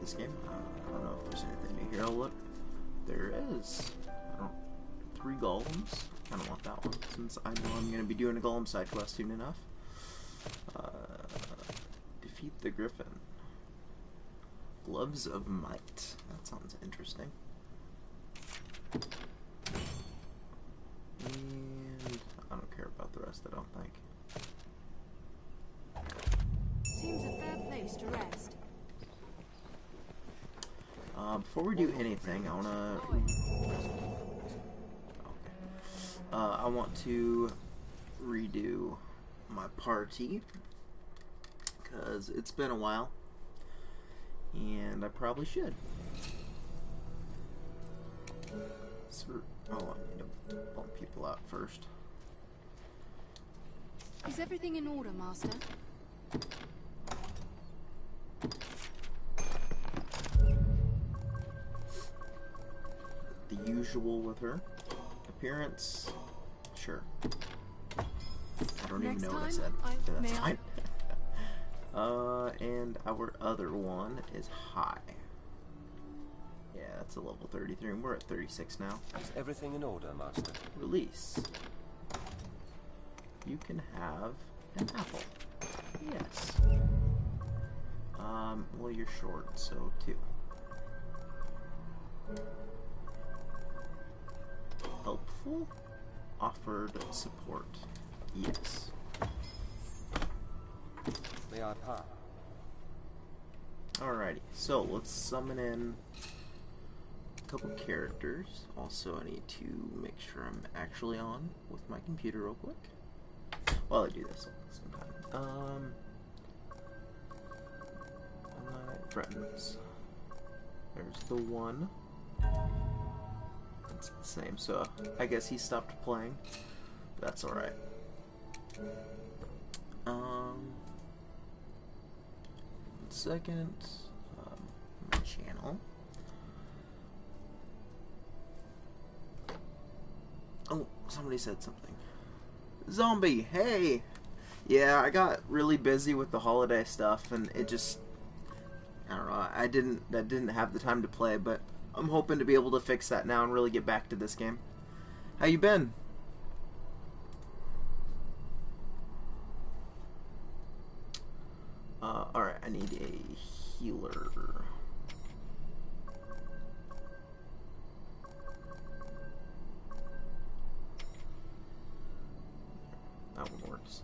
this game. I don't know if there's anything new here. Oh, look, there is. 3 golems. I don't want that one since I know I'm going to be doing a golem side quest soon enough. Defeat the griffin. Gloves of might. That sounds interesting. And I don't care about the rest, I don't think. Seems a fair place to rest. Before we do anything, I want to redo my party because it's been a while, and I probably should. I need to bump people out first. Is everything in order, Master? The usual with her. Appearance, sure. I don't even know what I said. But that's fine. And our other one is high. Yeah, that's a level 33, and we're at 36 now. Is everything in order, Master? Release. You can have an apple. Yes. Well, you're short, so 2. Helpful? Offered support. Yes. May I pass? Alrighty, so let's summon in a couple characters. Also, I need to make sure I'm actually on with my computer real quick while I do this sometime. My friends. There's the one. It's the same, so I guess he stopped playing. That's alright. One second. My channel. Oh, somebody said something. Zombie, hey! Yeah, I got really busy with the holiday stuff, and it just, I don't know, I didn't have the time to play, but I'm hoping to be able to fix that now and really get back to this game. How you been? Alright, I need a healer. That one works.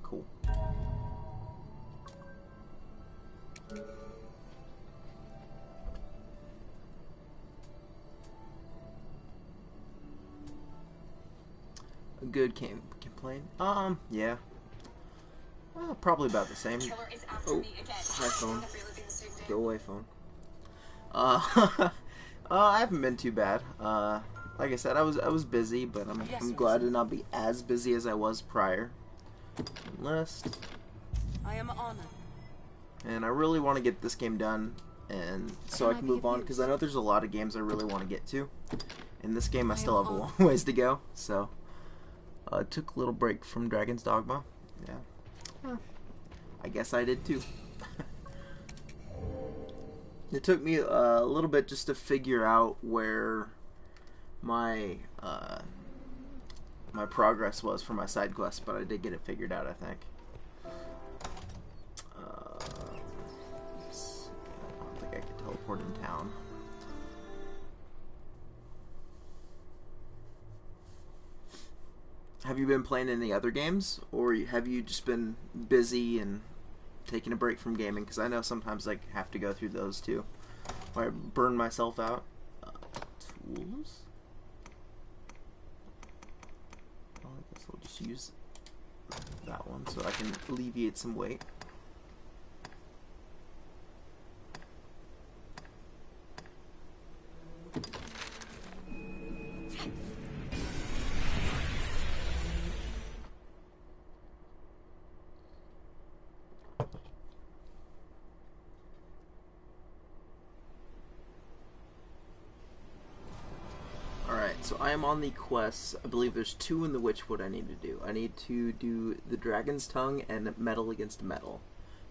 Cool. A good complaint? Yeah. Probably about the same. Oh, hi phone. Go away, phone. I haven't been too bad. Like I said, I was busy, but I'm glad to not be as busy as I was prior. List. I am honored. And I really want to get this game done, and so I can move on, because I know there's a lot of games I really want to get to. In this game, I still have a long ways to go. So, took a little break from Dragon's Dogma. Yeah. I guess I did too. It took me a little bit just to figure out where my my progress was for my side quest, but I did get it figured out, I think. Oops. I don't think I can teleport in town. Have you been playing any other games, or have you just been busy and taking a break from gaming? Because I know sometimes I have to go through those too, where I burn myself out. Tools? Well, I guess I'll just use that one so I can alleviate some weight. So I am on the quests. I believe there's 2 in the Witchwood I need to do. I need to do the Dragon's Tongue and Metal Against Metal.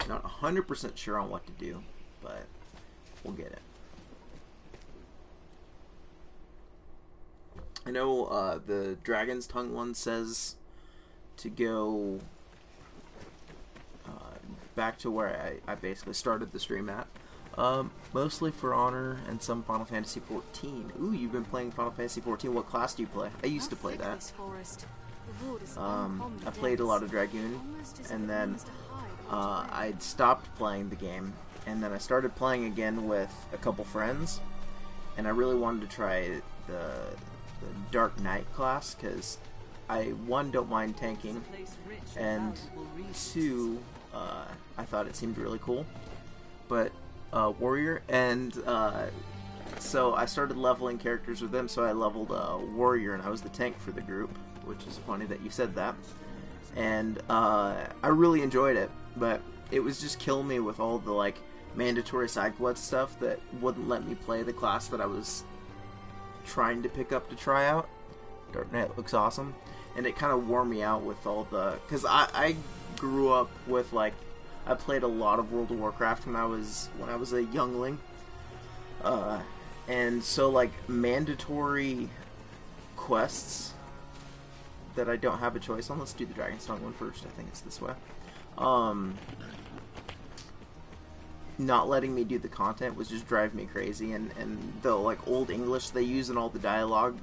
Not 100% sure on what to do, but we'll I know the Dragon's Tongue one says to go back to where I basically started the stream at. Mostly For Honor and some Final Fantasy 14. Ooh, you've been playing Final Fantasy 14. What class do you play? I used to play that. I played a lot of Dragoon, and then I'd stopped playing the game, and then I started playing again with a couple friends, and I really wanted to try the Dark Knight class, because I, one, don't mind tanking, and two, I thought it seemed really cool. But Warrior, and so I started leveling characters with them, so I leveled Warrior, and I was the tank for the group, which is funny that you said that. And I really enjoyed it, but it was just killing me with all the like mandatory side quest stuff that wouldn't let me play the class that I was trying to pick up to try out. Dark Knight looks awesome, and it kind of wore me out with all the, because I grew up with, like, I played a lot of World of Warcraft when I was a youngling, and so like mandatory quests that I don't have a choice on. Let's do the Dragon's Tongue one first. I think it's this way. Not letting me do the content was just driving me crazy, and the like old English they use in all the dialogue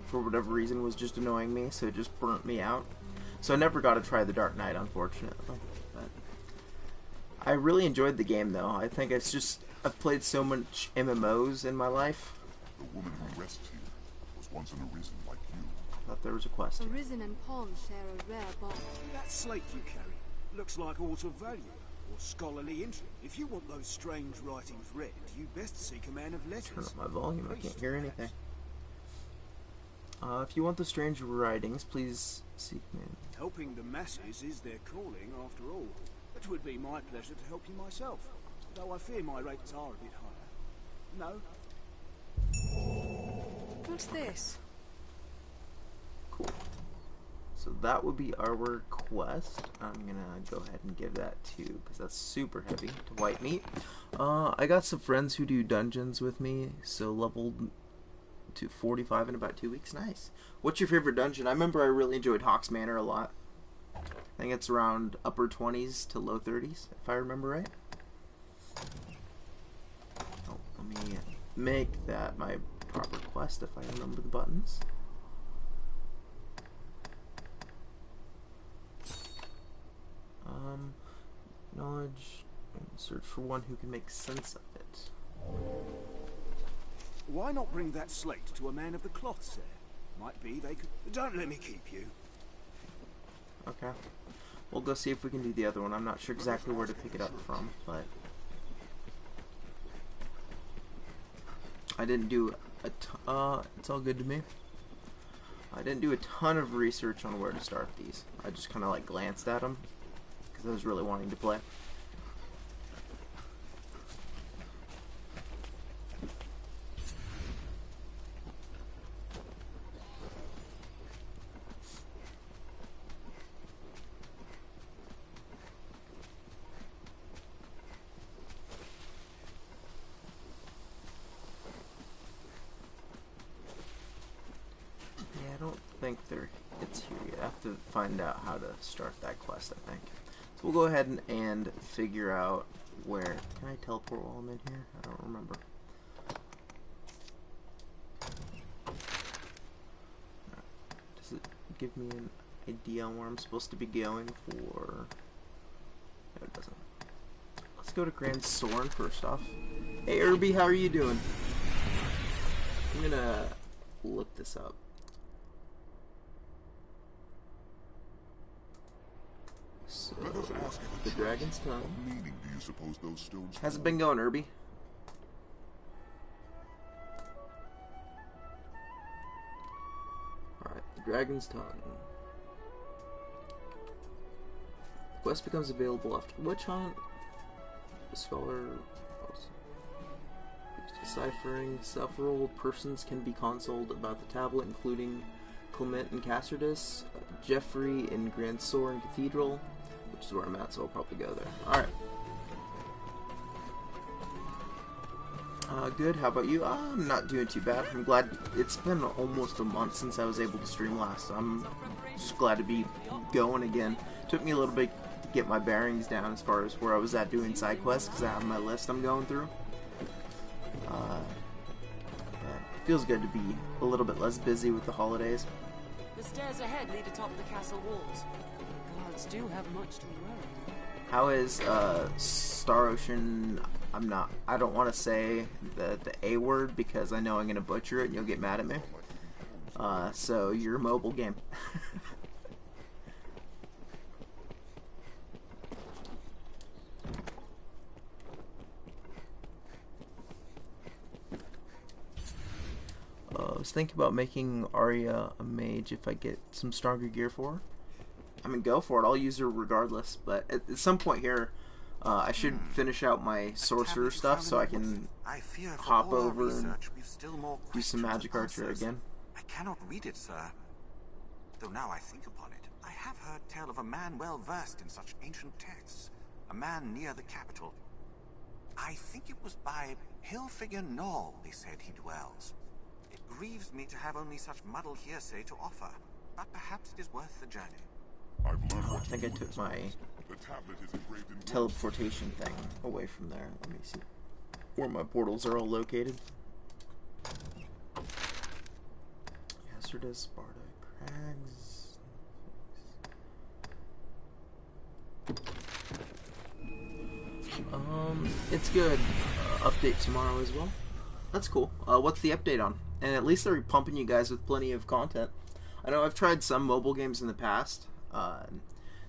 for whatever reason was just annoying me, so it just burnt me out. So I never got to try the Dark Knight, unfortunately. But I really enjoyed the game, though. I think it's just, I've played so much MMOs in my life. The woman who rests here was once an Arisen like you. I thought there was a quest here. Arisen and Pond share a rare bond. That slate you carry looks like aught of value or scholarly interest. If you want those strange writings read, you best seek a man of letters. Turn up my volume. I can't hear anything. If you want the strange writings, please seek me. Helping the masses is their calling, after all. It would be my pleasure to help you myself, though I fear my rates are a bit higher. No? What's this? Cool. So that would be our quest. I'm gonna go ahead and give that to, because that's super heavy, to White Meat. I got some friends who do dungeons with me, so leveled to 45 in about 2 weeks. Nice. What's your favorite dungeon? I remember I really enjoyed Hawk's Manor a lot. I think it's around upper 20s to low 30s, if I remember right. Oh, let me make that my proper quest if I remember the buttons. Knowledge, and search for one who can make sense of it. Why not bring that slate to a man of the cloth, sir? Might be they could... Don't let me keep you. Okay. We'll go see if we can do the other one. I'm not sure exactly where to pick it up from, but... I didn't do a it's all good to me. I didn't do a ton of research on where to start these. I just kind of like glanced at them, because I was really wanting to play. It's here yet. I have to find out how to start that quest, I think. So we'll go ahead and figure out where... Can I teleport while I'm in here? I don't remember. Does it give me an idea on where I'm supposed to be going for... No, it doesn't. Let's go to Grand Soren first off. Hey, Irby, how are you doing? I'm gonna look this up. So, the Dragon's Tongue. What meaning do you suppose those stones How's it been going, Irby? Alright, the Dragon's Tongue. The quest becomes available after the witch hunt. The scholar... Deciphering several persons can be consoled about the tablet, including Clement and Cassardus, Jeffrey in Grand Soren Cathedral, which is where I'm at, so I'll probably go there. Good. How about you? I'm not doing too bad. I'm glad it's been almost a month since I was able to stream last. I'm just glad to be going again. Took me a little bit to get my bearings down as far as where I was at doing side quests because I have my list I'm going through. It feels good to be a little bit less busy with the holidays. The stairs ahead lead atop the castle walls. The guards do have much to learn. How is Star Ocean? I don't want to say the A word because I know I'm gonna butcher it and you'll get mad at me. So your mobile game. I was thinking about making Arya a mage if I get some stronger gear for her. I mean, go for it. I'll use her regardless. But at some point here, I should finish out my sorcerer stuff so I can hop over and do some magic archer again. I cannot read it, sir. Though now I think upon it, I have heard tell of a man well versed in such ancient texts. A man near the capital. I think it was by Hillfigure Knoll, they said he dwells. It grieves me to have only such muddled hearsay to offer, but perhaps it is worth the journey. I've learned I what think I took my the tablet is engraved in teleportation thing away from there. Let me see where my portals are all located. Hazardous, Sparta, Crags. It's good. Update tomorrow as well. That's cool. What's the update on? And at least they're pumping you guys with plenty of content. I know I've tried some mobile games in the past.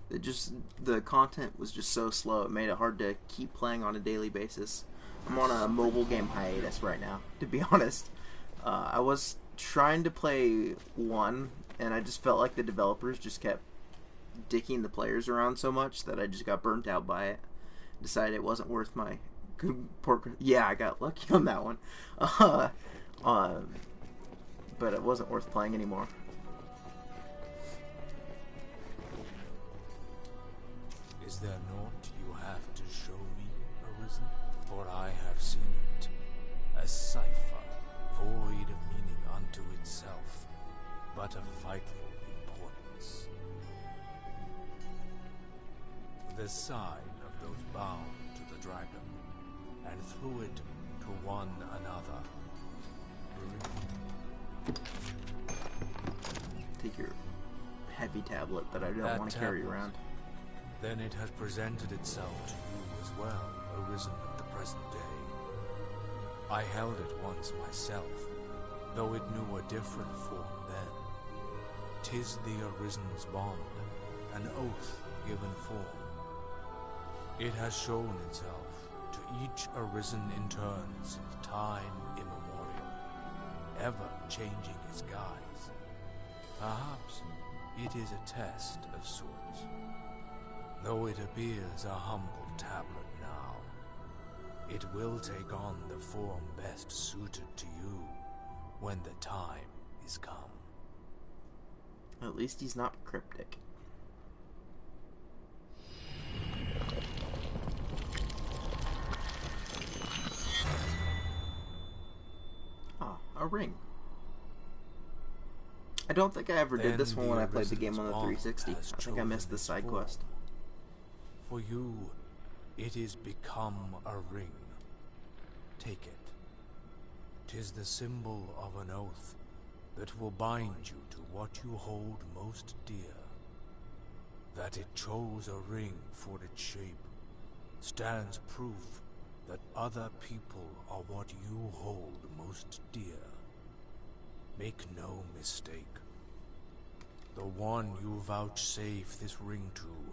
The content was just so slow. It made it hard to keep playing on a daily basis. I'm on a mobile game hiatus right now, to be honest. I was trying to play one, and I just felt like the developers just kept dicking the players around so much that I just got burnt out by it. Decided it wasn't worth my good pork. Yeah, I got lucky on that one. But it wasn't worth playing anymore. Is there naught you have to show me, Arisen? For I have seen it. A cipher, void of meaning unto itself, but of vital importance. The sign of those bound to the dragon, and through it to one another. Take your heavy tablet that I don't want to carry around. Then it has presented itself to you as well, Arisen of the present day. I held it once myself, though it knew a different form then. 'Tis the Arisen's bond, an oath given form. It has shown itself to each Arisen in turn since time immemorial, ever changing its guise. Perhaps it is a test of sorts. Though it appears a humble tablet now, it will take on the form best suited to you when the time is come. At least he's not cryptic. Ah, a ring. I don't think I ever did this one when I played the game on the 360. I think I missed the side quest. For you, it is become a ring. Take it. 'Tis the symbol of an oath that will bind you to what you hold most dear. That it chose a ring for its shape stands proof that other people are what you hold most dear. Make no mistake. The one you vouchsafe this ring to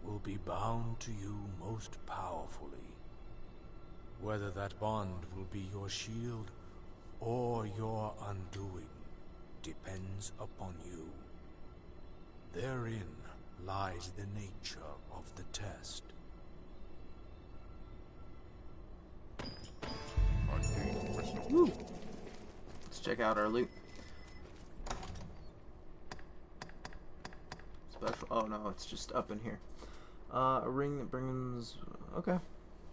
will be bound to you most powerfully. Whether that bond will be your shield or your undoing depends upon you. Therein lies the nature of the test. Woo. Let's check out our loot. Special. Oh no, it's just up in here. A ring that brings. Okay.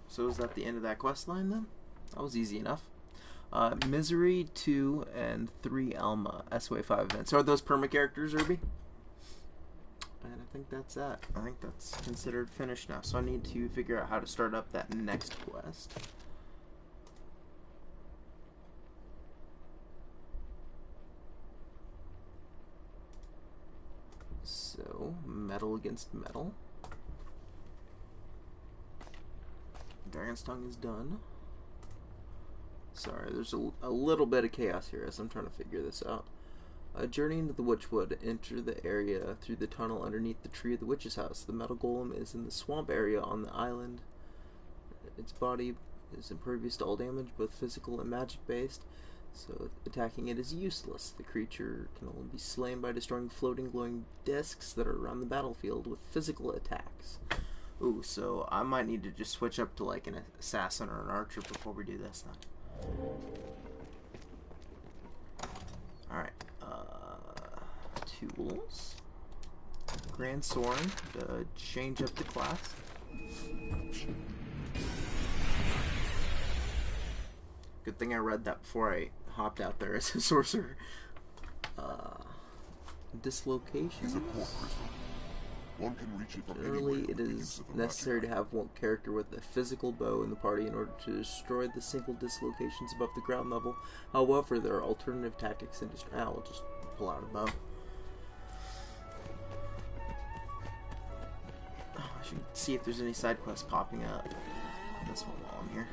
So is that the end of that quest line then? That was easy enough. Misery 2 and 3 Alma SWA 5 events. Are those perma characters, Irby? And I think that's that. I think that's considered finished now. So I need to figure out how to start up that next quest. So, metal against metal. Dragon's Tongue is done. Sorry, there's a little bit of chaos here as I'm trying to figure this out. Journey into the Witchwood. Enter the area through the tunnel underneath the tree of the witch's house. The metal golem is in the swamp area on the island. Its body is impervious to all damage, both physical and magic-based, so attacking it is useless. The creature can only be slain by destroying floating glowing discs that are around the battlefield with physical attacks. Ooh, so I might need to just switch up to like an assassin or an archer before we do this then. Alright, tools. Grand Sword to change up the class. Good thing I read that before I hopped out there as a sorcerer. Dislocation. Is a core crystal. One can reach it from Generally, anywhere it with the use is of a necessary to magic have one character with a physical bow in the party in order to destroy the single dislocations above the ground level. However, there are alternative tactics in I'll just pull out a bow. Oh, I should see if there's any side quests popping up. This one while I'm here.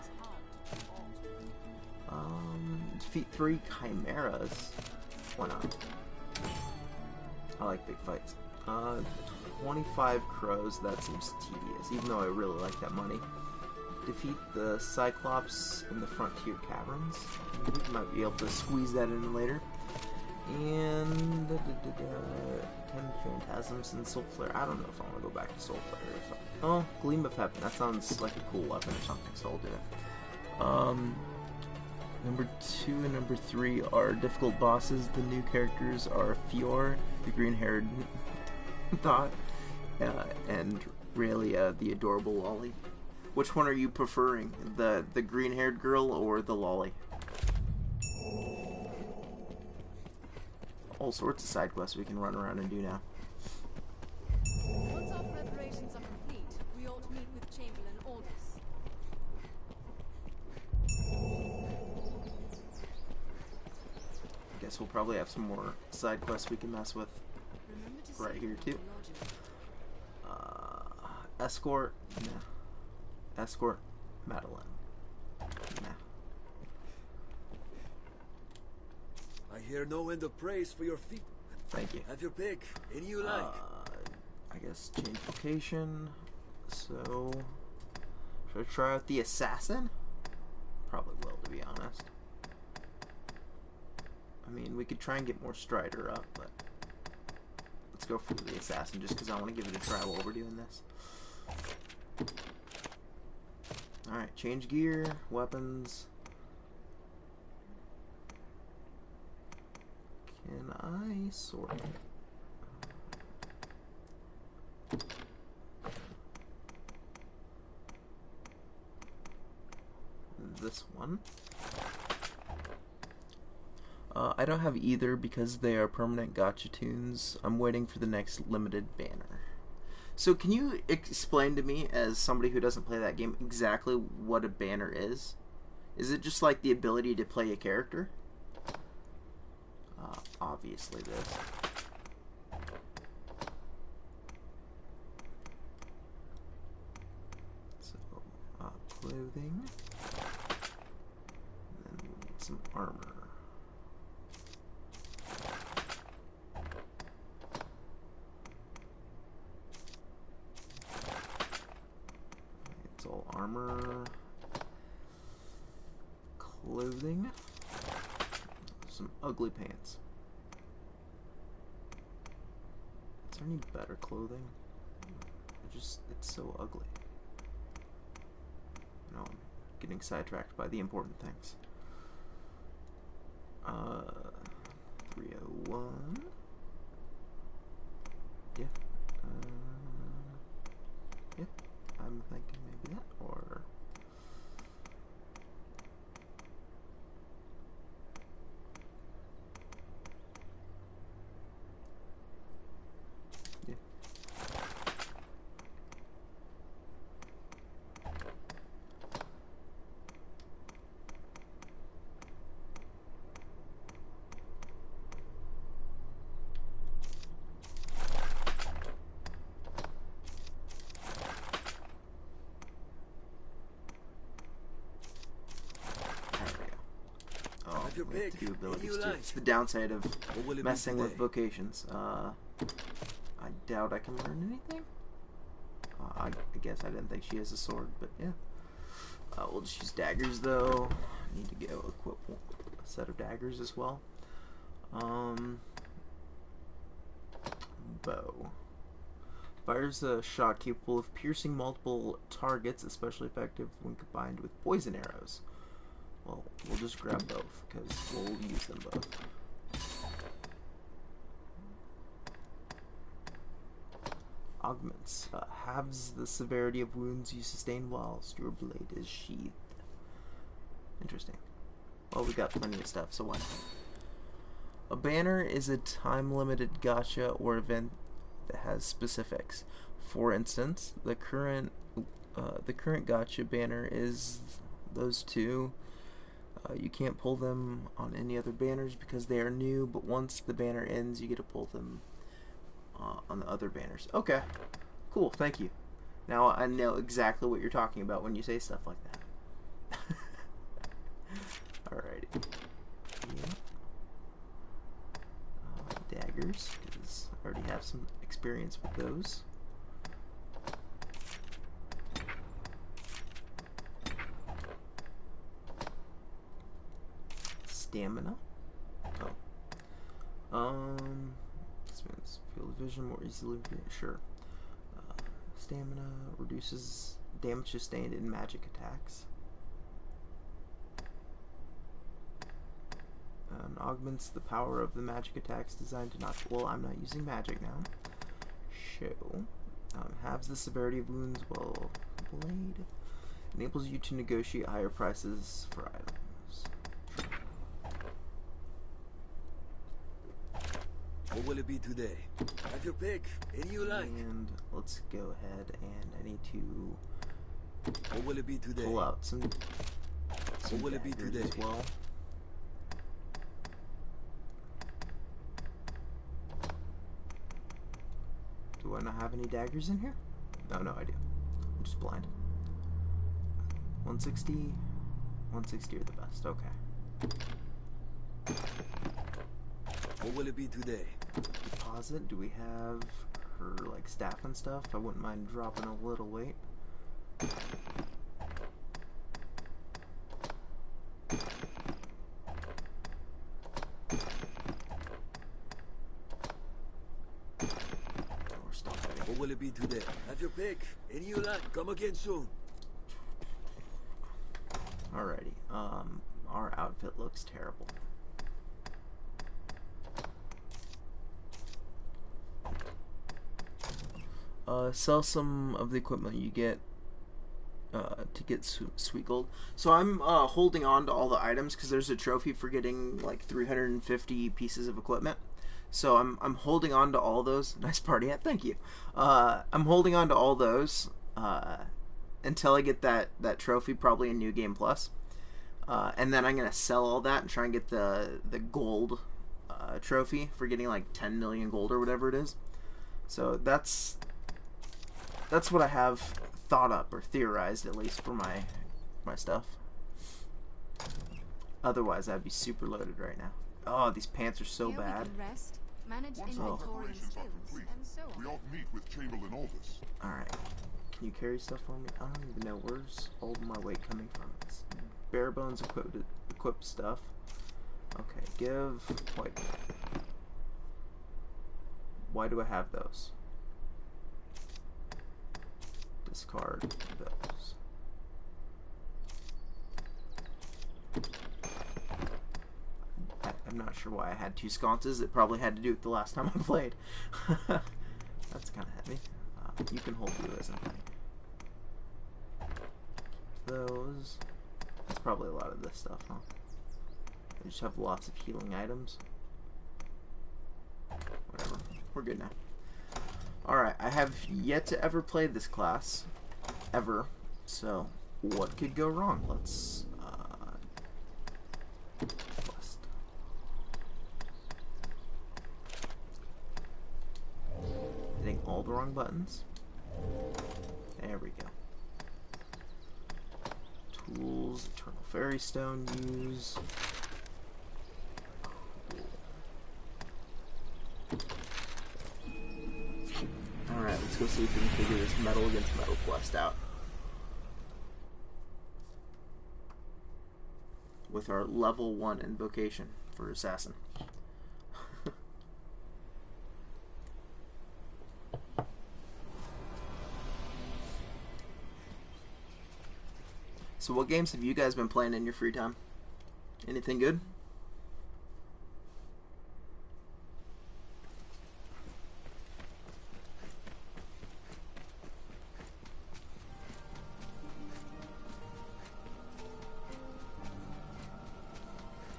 Defeat 3 chimeras. Why not? I like big fights. 25 crows, that seems tedious, even though I really like that money. Defeat the Cyclops in the Frontier Caverns. We might be able to squeeze that in later. And 10 Phantasms and Soul Flare. I don't know if I want to go back to Soul Flare or something. Oh, Gleam of Heaven. That sounds like a cool weapon or something, so I'll do it. Number 2 and number 3 are difficult bosses. The new characters are Fior, the green-haired thought, and Raylia, the adorable lolly. Which one are you preferring? The green-haired girl or the lolly? All sorts of side quests we can run around and do now. Once our preparations are complete, we ought to meet with Chamberlain Aldous. Guess we'll probably have some more side quests we can mess with right here too. Escort, nah. Escort, Madeline, nah. I hear no end of praise for your feat. Thank you. Have your pick. Any you like. I guess change location. So, should I try out the assassin? Probably will, to be honest. I mean, we could try and get more Strider up, but let's go for the assassin just because I want to give it a try while we're doing this. Alright, change gear, weapons. Can I sort it? This one. I don't have either because they are permanent gacha tunes. I'm waiting for the next limited banner. So can you explain to me, as somebody who doesn't play that game, exactly what a banner is? Is it just like the ability to play a character? Obviously this. So, clothing. And then we need some armor. It's all armor. Clothing. Some ugly pants. Is there any better clothing? It's so ugly. No, I'm getting sidetracked by the important things. 301. Yeah. Yeah. I'm thinking maybe that, or Have your we have pick. to do abilities You too. like. It's the downside of What will it be messing with today? vocations. I doubt I can learn anything. I guess I didn't think she has a sword, but yeah. We'll just use daggers though. I need to go equip a set of daggers as well. Bow. Fires a shot capable of piercing multiple targets, especially effective when combined with poison arrows. Well, we'll just grab both, because we'll use them both. Augments. Halves the severity of wounds you sustain whilst your blade is sheathed. Interesting. Well, we got plenty of stuff, so why not? A banner is a time-limited gacha or event that has specifics. For instance, the current gacha banner is those two. You can't pull them on any other banners because they are new, but once the banner ends, you get to pull them on the other banners. Okay, cool, thank you. Now I know exactly what you're talking about when you say stuff like that. Alrighty. Yeah. Daggers, because I already have some experience with those. Stamina. Expands field of vision more easily. Sure. Stamina reduces damage sustained in magic attacks. And augments the power of the magic attacks designed to knock. Well, I'm not using magic now. Show. Halves the severity of wounds while blade. Enables you to negotiate higher prices for items. What will it be today? Have your pick. Any you like. And let's go ahead and I need to What will it be today? pull out some What will it be daggers today? as well. Do I not have any daggers in here? No, I do. I'm just blind. 160. 160 are the best. Okay. What will it be today? Deposit. Do we have her like staff and stuff? I wouldn't mind dropping a little weight. We're still heading. What will it be today? Have your pick. Any you like. Come again soon. Alrighty. Our outfit looks terrible. Sell some of the equipment you get to get sweet gold. So I'm holding on to all the items because there's a trophy for getting like 350 pieces of equipment. So I'm holding on to all those. Nice party hat, thank you. I'm holding on to all those until I get that trophy, probably in New Game Plus. And then I'm gonna sell all that and try and get the gold trophy for getting like 10 million gold or whatever it is. So that's what I have thought up or theorized, at least for my stuff. Otherwise, I'd be super loaded right now. Oh, these pants are so Here we bad. can rest, manage Once our inventory and preparations are skills, complete, and so we on. ought to meet with Chamberlain Aldous. Alright. Can you carry stuff for me? I don't even know where's all my weight coming from. It's bare bones equipped stuff. Okay, give white. Why do I have those? Discard those. I'm not sure why I had two sconces. It probably had to do with the last time I played. That's kind of heavy. You can hold blue as a thing. Those. That's probably a lot of this stuff, huh? I just have lots of healing items. Whatever. We're good now. Alright, I have yet to ever play this class. Ever. So, what could go wrong? Let's, quest. Hitting all the wrong buttons. There we go. Tools, Eternal Fairy Stone use. let's go see if we can figure this metal against metal quest out. With our level 1 invocation for Assassin. So what games have you guys been playing in your free time? Anything good?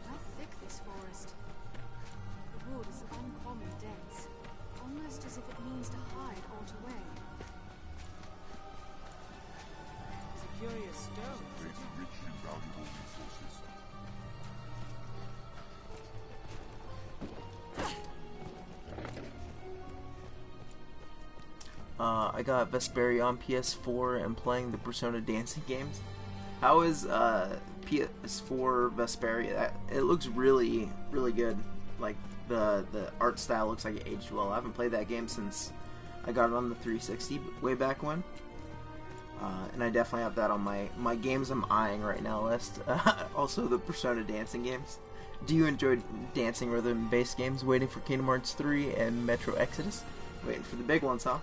How thick this forest. The wood is uncommonly dense, almost as if it means to hide aught away. It's a curious stone. Contains rich and valuable resources. I got Vesperia on PS4 and playing the Persona dancing games. How is PS4 Vesperia? It looks really, really good. Like the art style looks like it aged well. I haven't played that game since I got it on the 360 way back when. And I definitely have that on my games I'm eyeing right now list. Also the Persona dancing games. Do you enjoy dancing rhythm-based games? Waiting for Kingdom Hearts 3 and Metro Exodus? Waiting for the big ones, huh?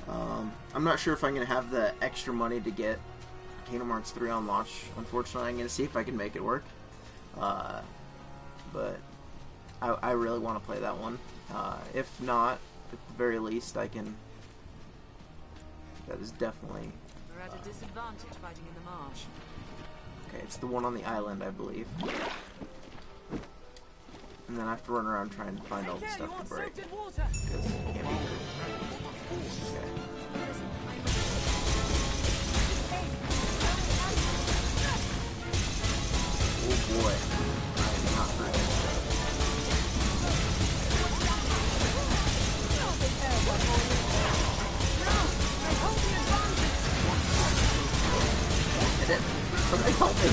I'm not sure if I'm going to have the extra money to get Kingdom Hearts 3 on launch. Unfortunately, I'm going to see if I can make it work. But I really want to play that one. If not, at the very least, I can... That is definitely... We're at a disadvantage fighting in the marsh. Okay, it's the one on the island, I believe. And then I have to run around trying to find all the stuff to break. Because it can't be good. Okay. Oh boy. I am not very good. Hit it. Somebody help me.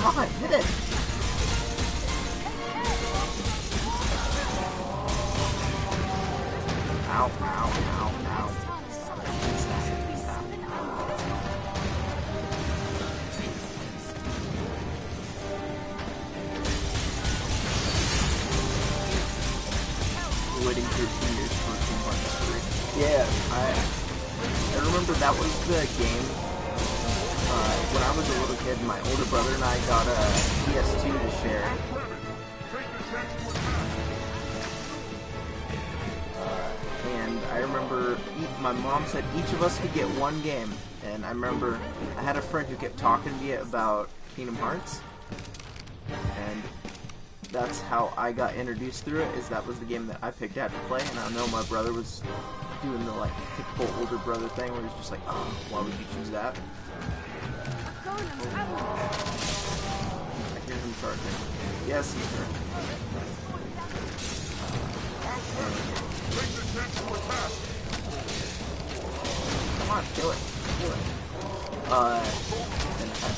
Come on, hit it. Ow, ow, ow, ow. Waiting 13 years for Kingdom Hearts 3. Yeah, I remember that was the game when I was a little kid. My older brother and I got a PS2 to share. And I remember my mom said each of us could get one game, and I remember I had a friend who kept talking to me about Kingdom Hearts, and that's how I got introduced through it. Is that was the game that I picked out to play, and I know my brother was doing the like typical older brother thing where he's just like, oh, why would you choose that? I hear him charging. Yes, he's charging. Come on, kill it. Kill it.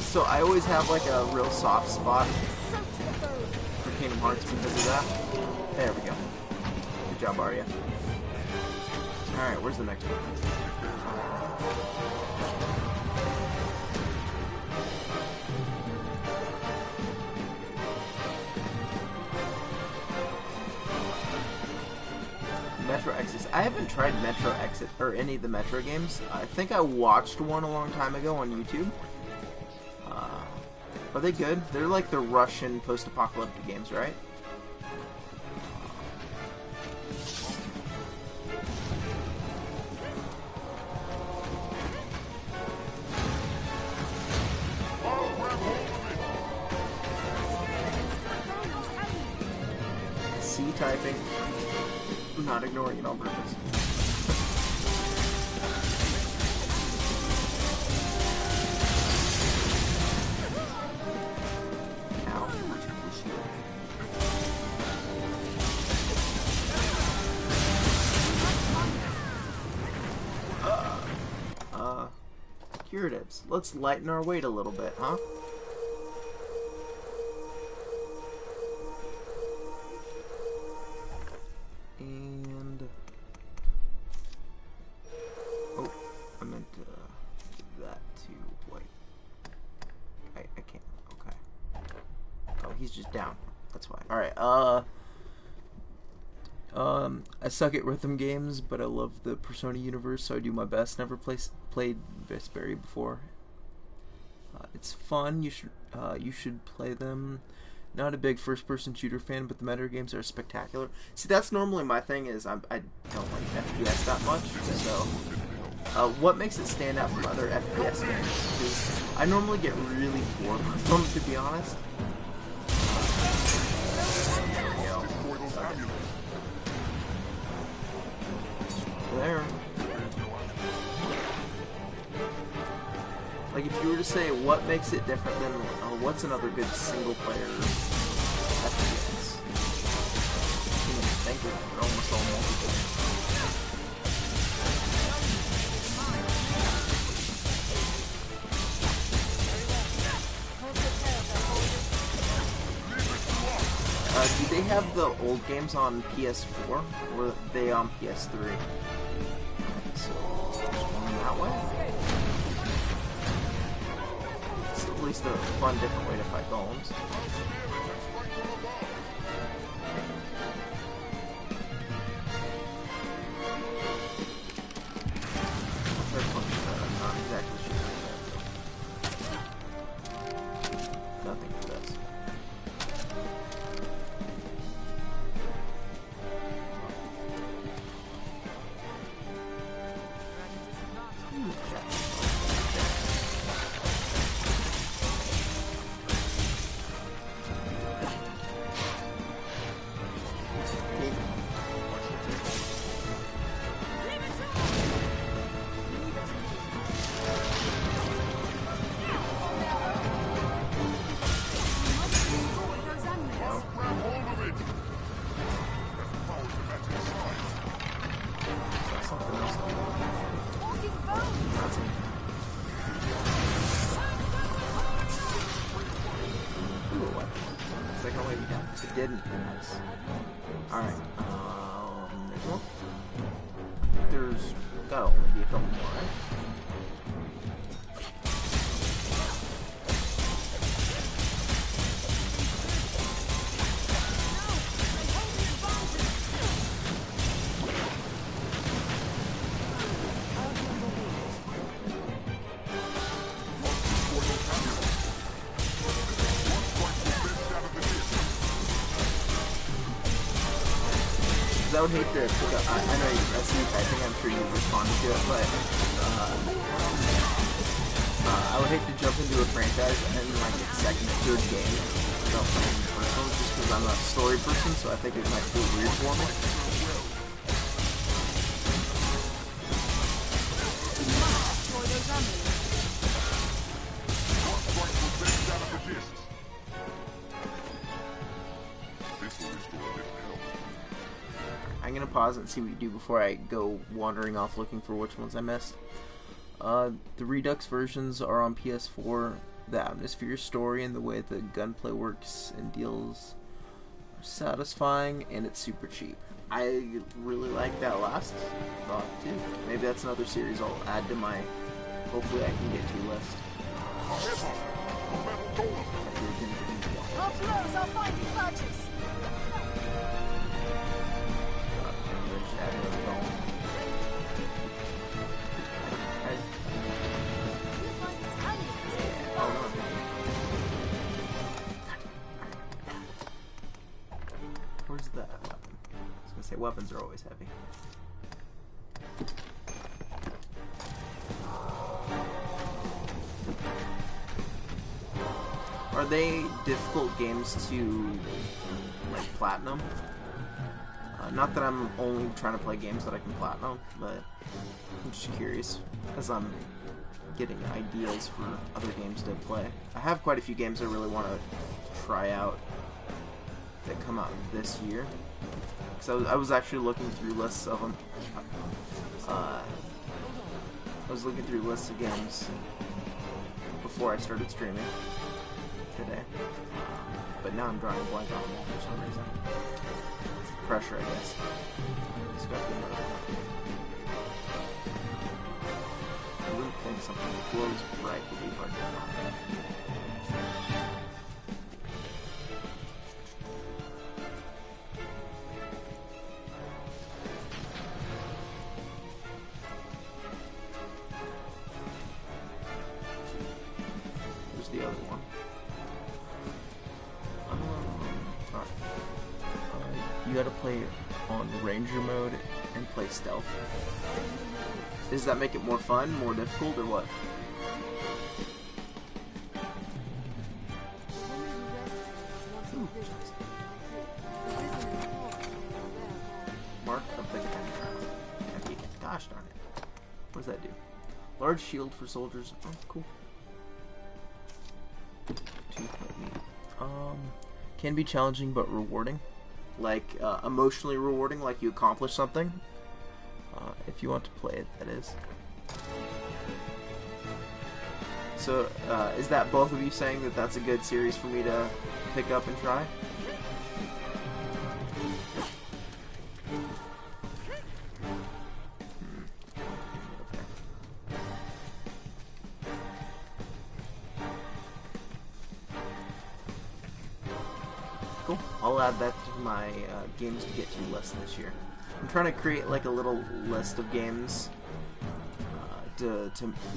So I always have like a real soft spot for Kingdom Hearts because of that. There we go. Good job, Arya. Alright, where's the next one? Metro Exodus. I haven't tried Metro Exodus or any of the Metro games. I think I watched one a long time ago on YouTube. Are they good? They're like the Russian post-apocalyptic games, right? C typing. I'm not ignoring it on purpose. Curatives. Let's lighten our weight a little bit, huh? And he's just down. That's why. Alright, I suck at rhythm games, but I love the Persona universe, so I do my best. Never played Vesperia before. It's fun. You should play them. Not a big first-person shooter fan, but the meta games are spectacular. See, that's normally my thing. Is I don't like FPS that much. So, what makes it stand out from other FPS games? Is I normally get really bored with them, to be honest. There. Like, if you were to say what makes it different than what's another good single player FPS? I can't even think of it. They're almost all multiplayer. Do they have the old games on PS4 or are they on PS3? So, just going that way. It's at least a fun, different way to fight golems. I'm not exactly sure. Nothing for this. It didn't. Nice. Alright. There's one. There's gotta only be a couple more, right? I would hate to pick up, I know I see you typing, I'm sure you've responded to it, but I would hate to jump into a franchise and like its second or third game without playing the first one, just because I'm a story person, so I think it might feel weird for me. I'm gonna pause and see what you do before I go wandering off looking for which ones I missed. The Redux versions are on PS4. The atmosphere, story, and the way the gunplay works and deals are satisfying, and it's super cheap. I really like that last thought too. Maybe that's another series I'll add to my hopefully I can get to list. Our blows are finding purchase. Where's that weapon? I was gonna say weapons are always heavy. Are they difficult games to like platinum? Not that I'm only trying to play games that I can platinum, but I'm just curious as I'm getting ideas for other games to play. I have quite a few games I really want to try out that come out this year. So I was actually looking through lists of them. I was looking through lists of games before I started streaming today. But now I'm drawing a blank on them all for some reason. Pressure, I guess. I wouldn't think something that glows bright would be hard to find. you gotta play on Ranger mode and play stealth. Does that make it more fun, more difficult, or what? Mark of the Cathedral. Gosh darn it. What does that do? Large shield for soldiers. Oh, cool. Can be challenging but rewarding. Like, emotionally rewarding, like you accomplish something. If you want to play it, that is. So, is that both of you saying that that's a good series for me to pick up and try? Cool. I'll add that to my games to get to list this year. I'm trying to create like a little list of games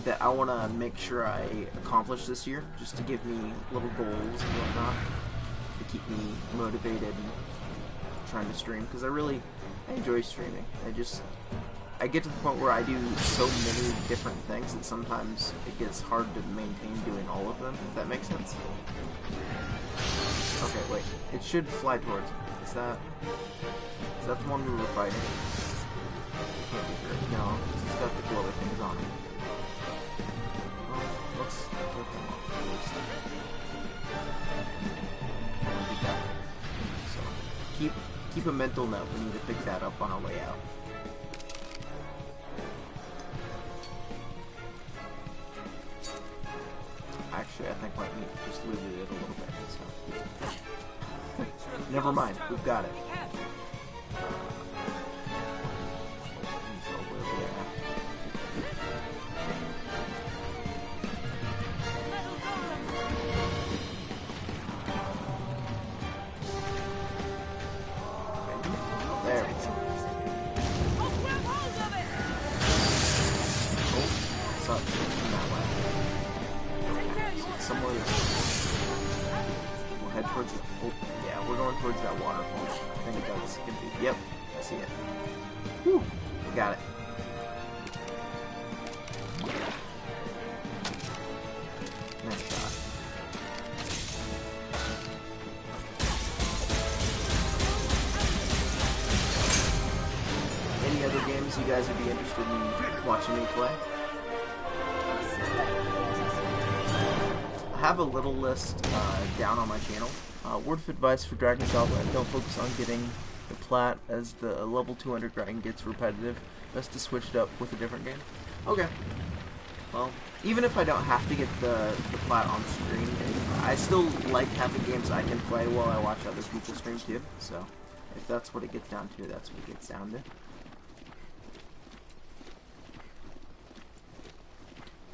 that I want to make sure I accomplish this year, just to give me little goals and whatnot to keep me motivated and trying to stream, because I enjoy streaming. I get to the point where I do so many different things that sometimes it gets hard to maintain doing all of them, if that makes sense. Okay, wait. It should fly towards me. Is that the one we were fighting? Can't be sure. No, it's got the glowy things on it. Well, let's get them off at least. So, keep a mental note. We need to pick that up on our way out. Actually, I think my meat just looted it a little bit, so... Never mind, we've got it. So where we at? There we go. Oh, I saw it from that way. Somewhere this way. We'll head towards the... Oh, yeah, we're going towards that waterfall. I think that's gonna be... Yep, I see it. Whew, got it. Nice shot. Any other games you guys would be interested in watching me play? I have a little list down on my channel. Word of advice for Dragon Dogma: don't focus on getting the plat, as the level 200 grind gets repetitive. Best to switch it up with a different game. Okay. Well, even if I don't have to get the plat on screen, I still like having games I can play while I watch other people stream too. So, if that's what it gets down to, that's what it gets down to.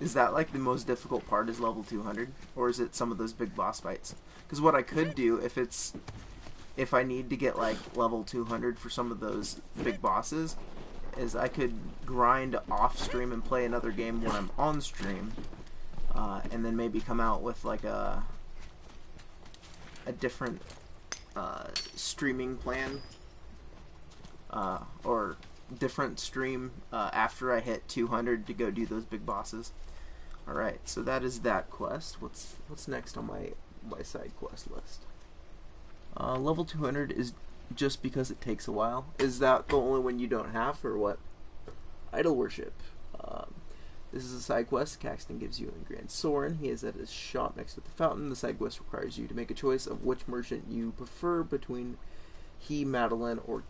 Is that like the most difficult part, is level 200? Or is it some of those big boss fights? Because what I could do, if I need to get like level 200 for some of those big bosses, is I could grind off stream and play another game when I'm on stream, and then maybe come out with like a different streaming plan, or different stream after I hit 200 to go do those big bosses. Alright, so that is that quest. What's next on my side quest list? Level 200 is just because it takes a while. Is that the only one you don't have, or what? Idol Worship. This is a side quest. Caxton gives you a Grand Soren. He is at his shop next to the fountain. The side quest requires you to make a choice of which merchant you prefer between Madeline, or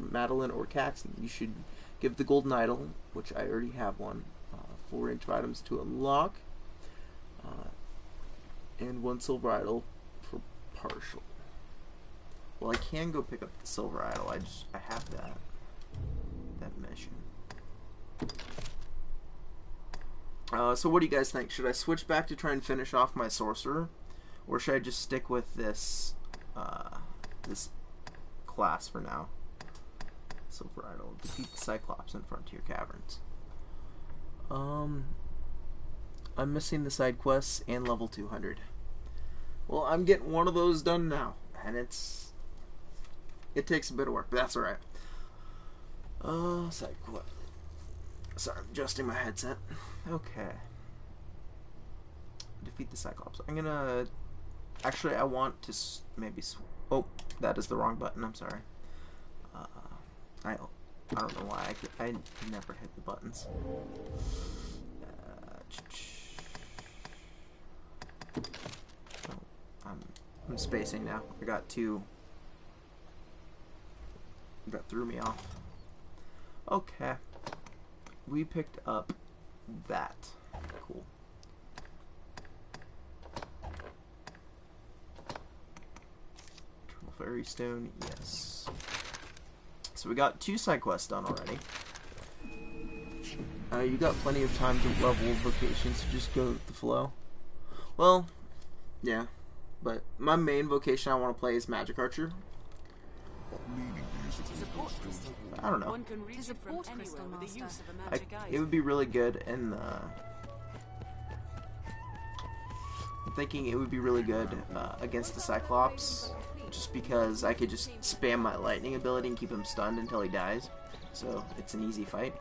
Madeline or Caxton. You should give the golden idol, which I already have one, 4 inch items to unlock, and 1 silver idol for partial. Well, I can go pick up the silver idol. I have that mission. So what do you guys think? Should I switch back to try and finish off my sorcerer, or should I just stick with this this class for now? Silver idol. Defeat the Cyclops in Frontier Caverns. I'm missing the side quests and level 200. Well, I'm getting one of those done now, and it's It takes a bit of work, but that's alright. Side quest. Sorry, I'm adjusting my headset. Okay. Defeat the Cyclops. I'm gonna... Actually, I want to maybe... Oh, that is the wrong button. I'm sorry. I don't know why. I never hit the buttons. Oh, I'm spacing now. I got two... That threw me off. Okay. We picked up that. Cool. Eternal Fairy Stone, yes. So we got 2 side quests done already. You got plenty of time to level vocations, so just go with the flow. Well, yeah. But my main vocation I want to play is Magic Archer. I don't know. One can reach it from anywhere with the use of a magic item. It would be really good in the... I'm thinking it would be really good against the Cyclops, just because I could just spam my lightning ability and keep him stunned until he dies. So it's an easy fight.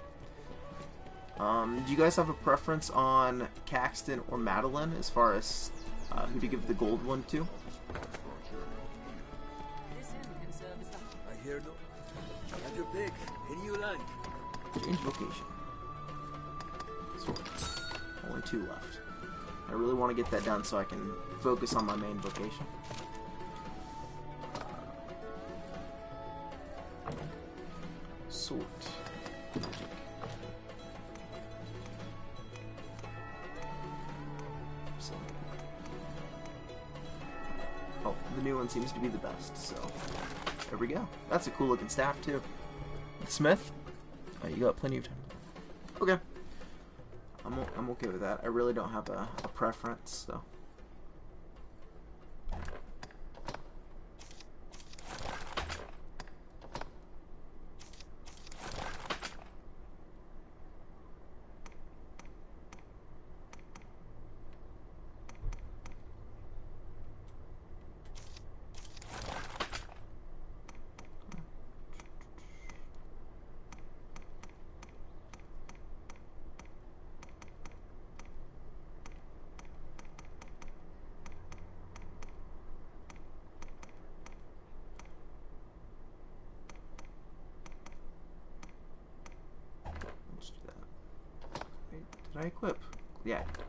Do you guys have a preference on Caxton or Madeline as far as who to give the gold one to? I hear no. Have your pick. Any you like. Change vocation. Only 2 left. I really want to get that done so I can focus on my main vocation. Sort. Magic. Oh, the new one seems to be the best, so there we go. That's a cool looking staff too. Smith? Oh, you got plenty of time. Okay. I'm okay with that. I really don't have a preference, though. Did I equip? Yeah. Okay.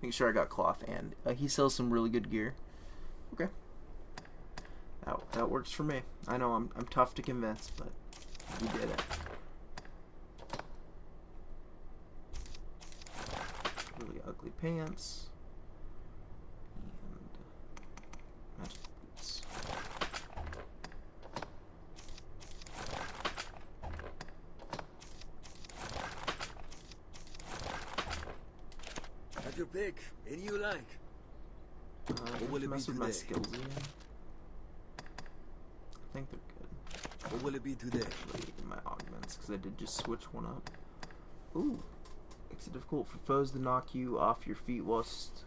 Making sure I got cloth, and he sells some really good gear. Okay. That works for me. I know I'm tough to convince, but you did it. Really ugly pants. And magic boots. Have your pick. Any you like. What will it be mess with my today? skills again? I think they're good. What will it be today? Actually, my augments, because I did just switch one up. Ooh. Makes it difficult for foes to knock you off your feet whilst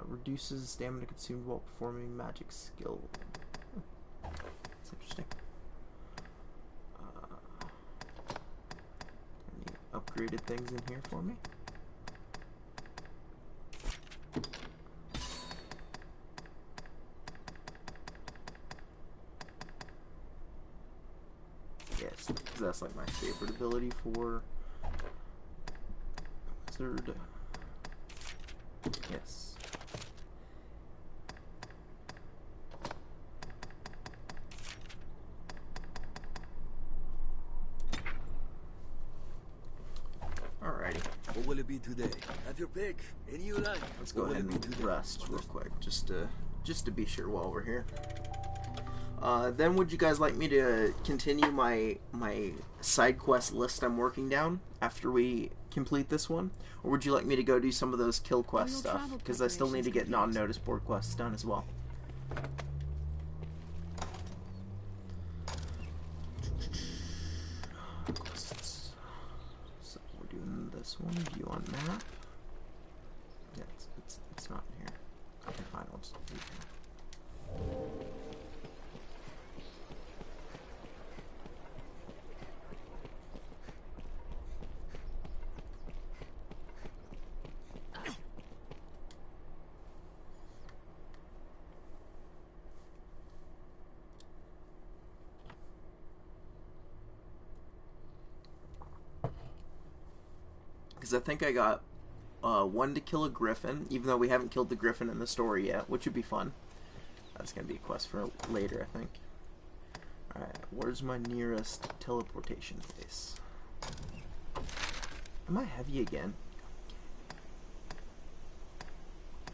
reduces stamina consumed while performing magic skill. That's interesting. Any upgraded things in here for me? Yes, because that's like my favorite ability for Wizard. Yes. Alrighty. What will it be today? Have your pick. Any you like. Let's go ahead and rest real quick, just to be sure while we're here. Then would you guys like me to continue my side quest list I'm working down after we complete this one? Or would you like me to go do some of those kill quest stuff? Because I still need to get non-notice board quests done as well. Quests. So we're doing this one. View on map. Yeah, it's not in here. Okay, fine. I'll just leave it here. because I think I got one to kill a griffin, even though we haven't killed the griffin in the story yet, which would be fun. That's going to be a quest for later, I think. Alright, where's my nearest teleportation place? Am I heavy again?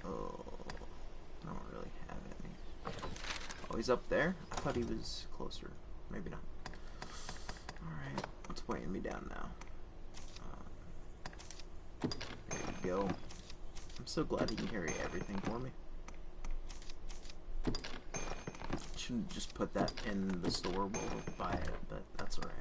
Oh, I don't really have any. Oh, he's up there? I thought he was closer. Maybe not. Alright, what's weighing me down now? There you go. I'm so glad he can carry everything for me. Shouldn't just put that in the store while we'll buy it, but that's alright.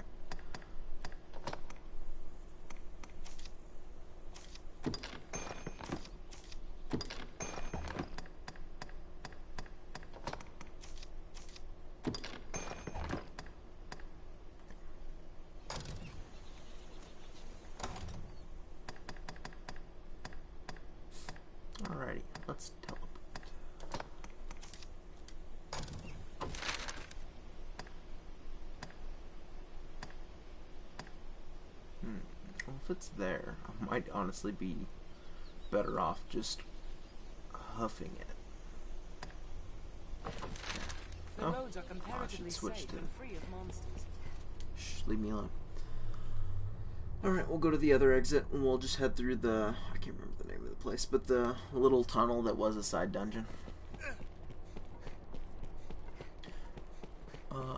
Alrighty, let's teleport. Well, if it's there, I might honestly be better off just huffing it. The roads are comparatively safe and free of monsters. Shh, leave me alone. Alright, we'll go to the other exit and we'll just head through the... I can't remember the name of the place, but the little tunnel that was a side dungeon.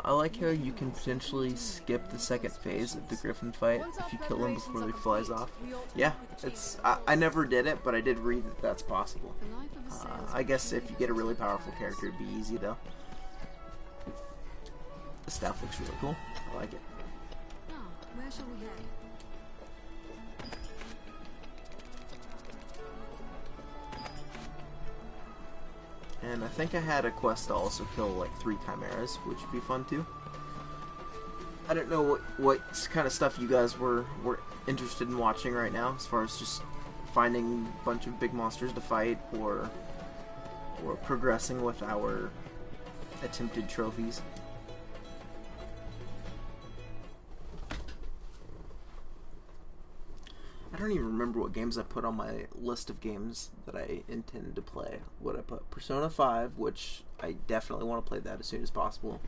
I like how you can potentially skip the second phase of the Griffin fight if you kill him before he flies off. Yeah, it's... I never did it, but I did read that that's possible. I guess if you get a really powerful character, it'd be easy though. The staff looks really cool. I like it. Now, where shall we head? And I think I had a quest to also kill like 3 chimeras, which would be fun too. I don't know what kind of stuff you guys were interested in watching right now, as far as just finding a bunch of big monsters to fight, or progressing with our attempted trophies. I don't even remember what games I put on my list of games that I intend to play. What I put? Persona 5, which I definitely want to play that as soon as possible.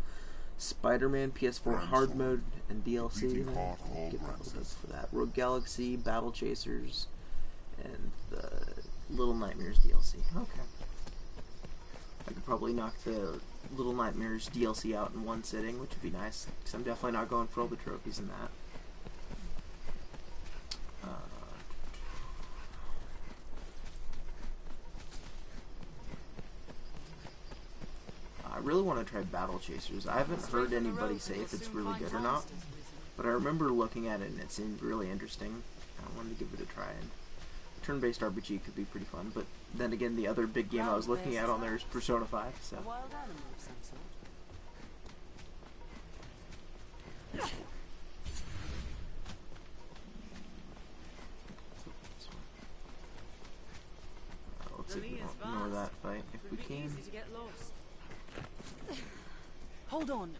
Spider-Man PS4 hard mode and DLC. Get those for that. Rogue Galaxy, Battle Chasers, and the Little Nightmares DLC. Okay. I could probably knock the Little Nightmares DLC out in one sitting, which would be nice, because I'm definitely not going for all the trophies in that. I really want to try Battle Chasers. I haven't heard anybody say if it's really good or not, but I remember looking at it and it seemed really interesting. I wanted to give it a try, and turn-based RPG could be pretty fun, but then again, the other big game I was looking at on there is Persona 5, so... Let's see if we don't ignore that fight if we can. Hold on.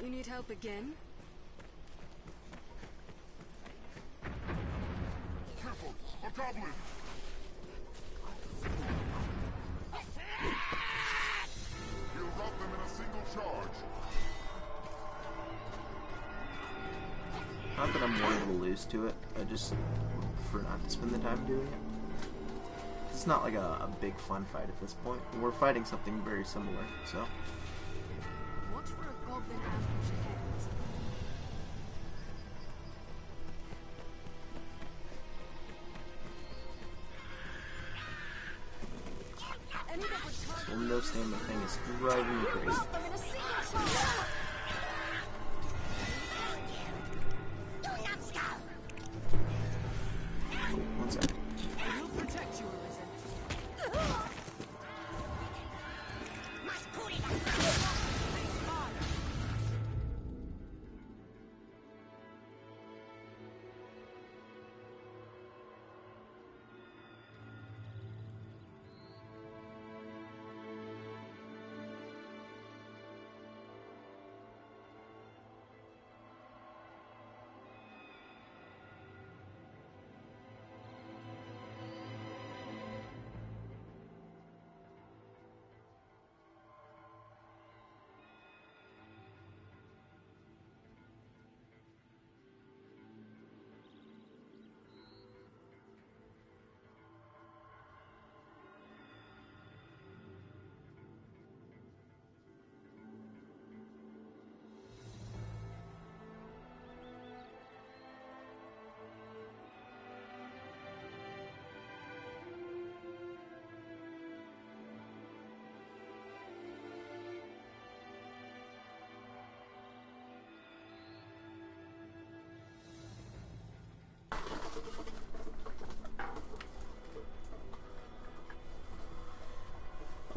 You need help again? Careful! A goblin! You'll rout them in a single charge. Not that I'm wanting to lose to it, I just prefer not to spend the time doing it. It's not like a big fun fight at this point. We're fighting something very similar, so... Watch for a goblin ambush ahead. This window stamina thing is driving me crazy. Oh, one second. We'll protect you, Arisen.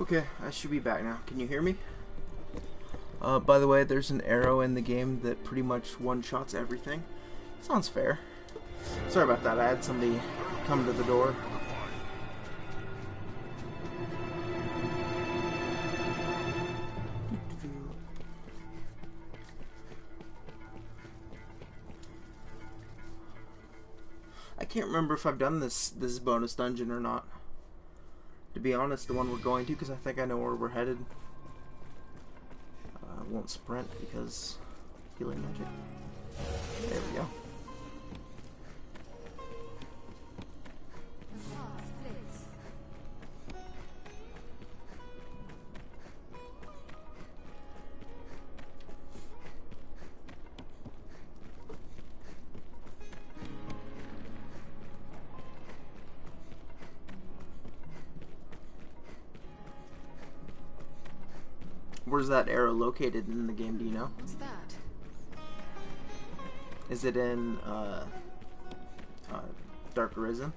Okay, I should be back now. Can you hear me? By the way, there's an arrow in the game that pretty much one-shots everything. Sounds fair. Sorry about that, I had somebody come to the door. I can't remember if I've done this bonus dungeon or not. To be honest, the one we're going to, because I think I know where we're headed. I won't sprint because healing magic. There we go. Where's that arrow located in the game, do you know? What's that? Is it in Dark Arisen?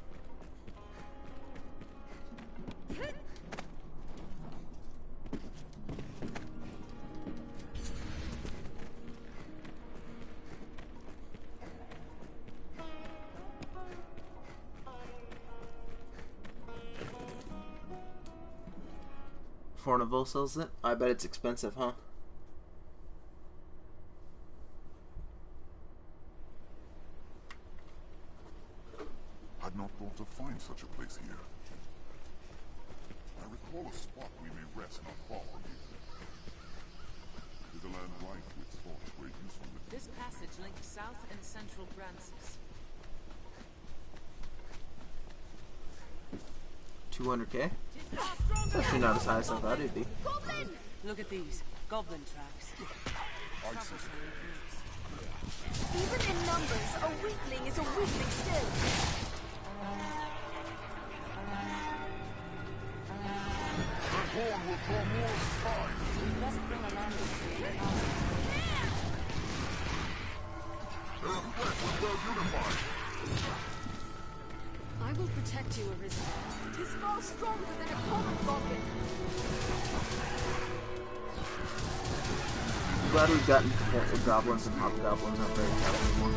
Forniville sells it? I bet it's expensive, huh? I'd not thought to find such a place here. I recall a spot we may rest not far from here. Is a land rife with thoughts great useful with This passage links south and central branches. 200k? It's actually not as high as I thought it'd be. Look at these goblin tracks. Even in numbers, a weakling is a weakling still. That horn will draw more spies. We must bring a landing field. Their threat was well unified. I will protect you, Arisen. He's far stronger than a common goblin. I'm glad we've gotten to the point where goblins and hobgoblins aren't very tough anymore.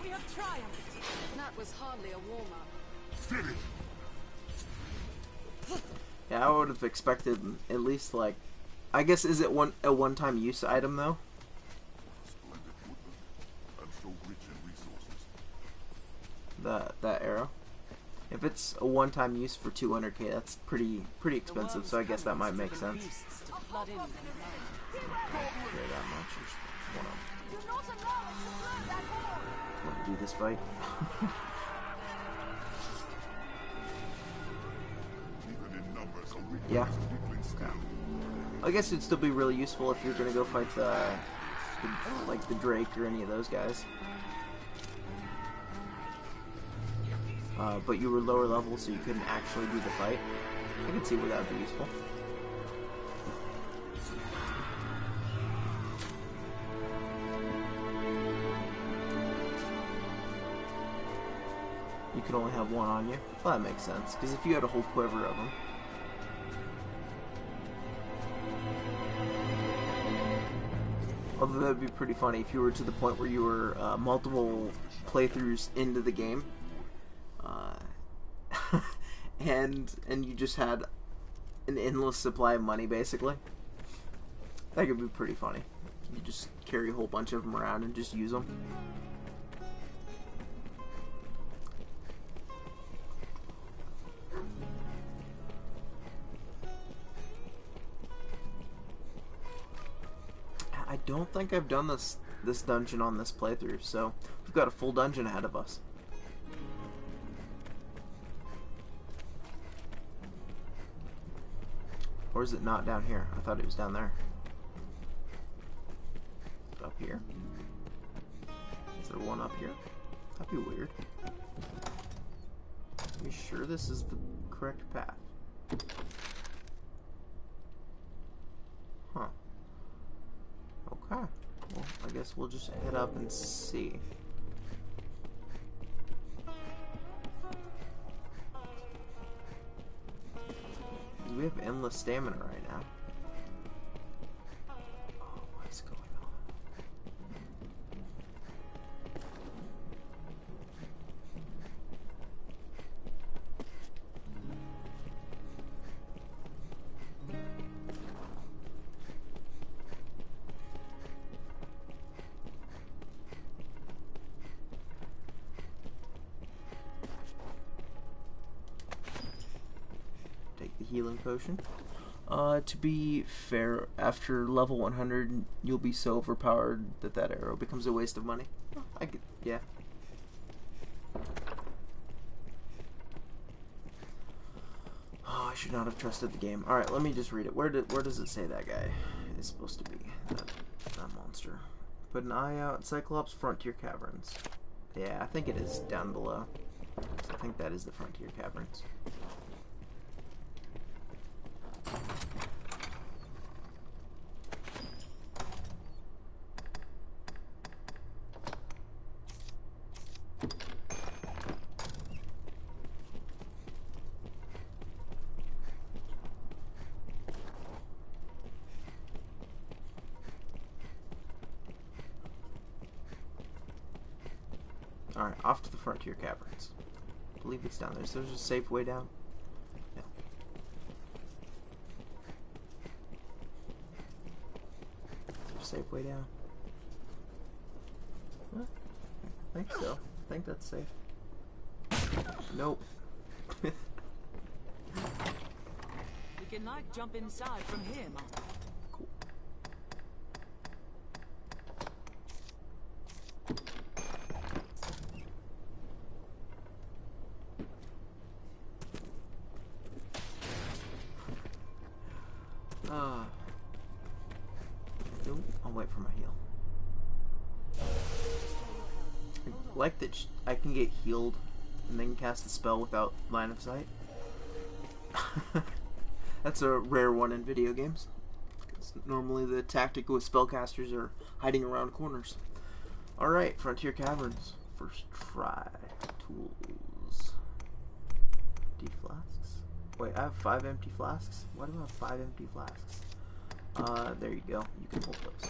We have triumphed. That was hardly a warm-up. Did it! Yeah, I would have expected at least like, I guess is it a one-time use item though? Splendid woodland, and so rich in resources. That arrow. If it's a one-time use for 200k, that's pretty expensive. So I guess that might make sense. Beasts to flood in. Yeah, that much. Just want to do this fight. Even in numbers, a weakling Yeah. is a weakling still. I guess it'd still be really useful if you're gonna go fight like the Drake or any of those guys. But you were lower level, so you couldn't actually do the fight. I can see where that would be useful. You could only have one on you. Well, that makes sense, because if you had a whole quiver of them. Although that would be pretty funny if you were to the point where you were multiple playthroughs into the game. and you just had an endless supply of money, basically. That could be pretty funny. You just carry a whole bunch of them around and just use them. I don't think I've done this dungeon on this playthrough, so we've got a full dungeon ahead of us. Or is it not down here? I thought it was down there. Up here? Is there one up here? That'd be weird. Are you sure this is the correct path? Huh. Okay. Well, I guess we'll just head up and see. We have endless stamina right now. Oh, what's going on? Take the healing potion. To be fair, after level 100, you'll be so overpowered that that arrow becomes a waste of money. Yeah. Oh, I should not have trusted the game. Alright, let me just read it. Where does it say that guy is supposed to be? That monster. Put an eye out. Cyclops Frontier Caverns. Yeah, I think it is down below. I think that is the Frontier Caverns. Alright, off to the Frontier Caverns. I believe it's down there. So there's a safe way down. Yeah. Is there a safe way down? Huh? I think so. I think that's safe. Nope. We can like jump inside from here, Mom. Cool. Nope. I'll wait for my heal. I like that I can get healed and then cast a spell without line of sight. That's a rare one in video games. Normally the tactic with spellcasters are hiding around corners. Alright, Frontier Caverns. First try. Tools. Empty flasks. Wait, I have 5 empty flasks? Why do I have 5 empty flasks? There you go. You can hold those.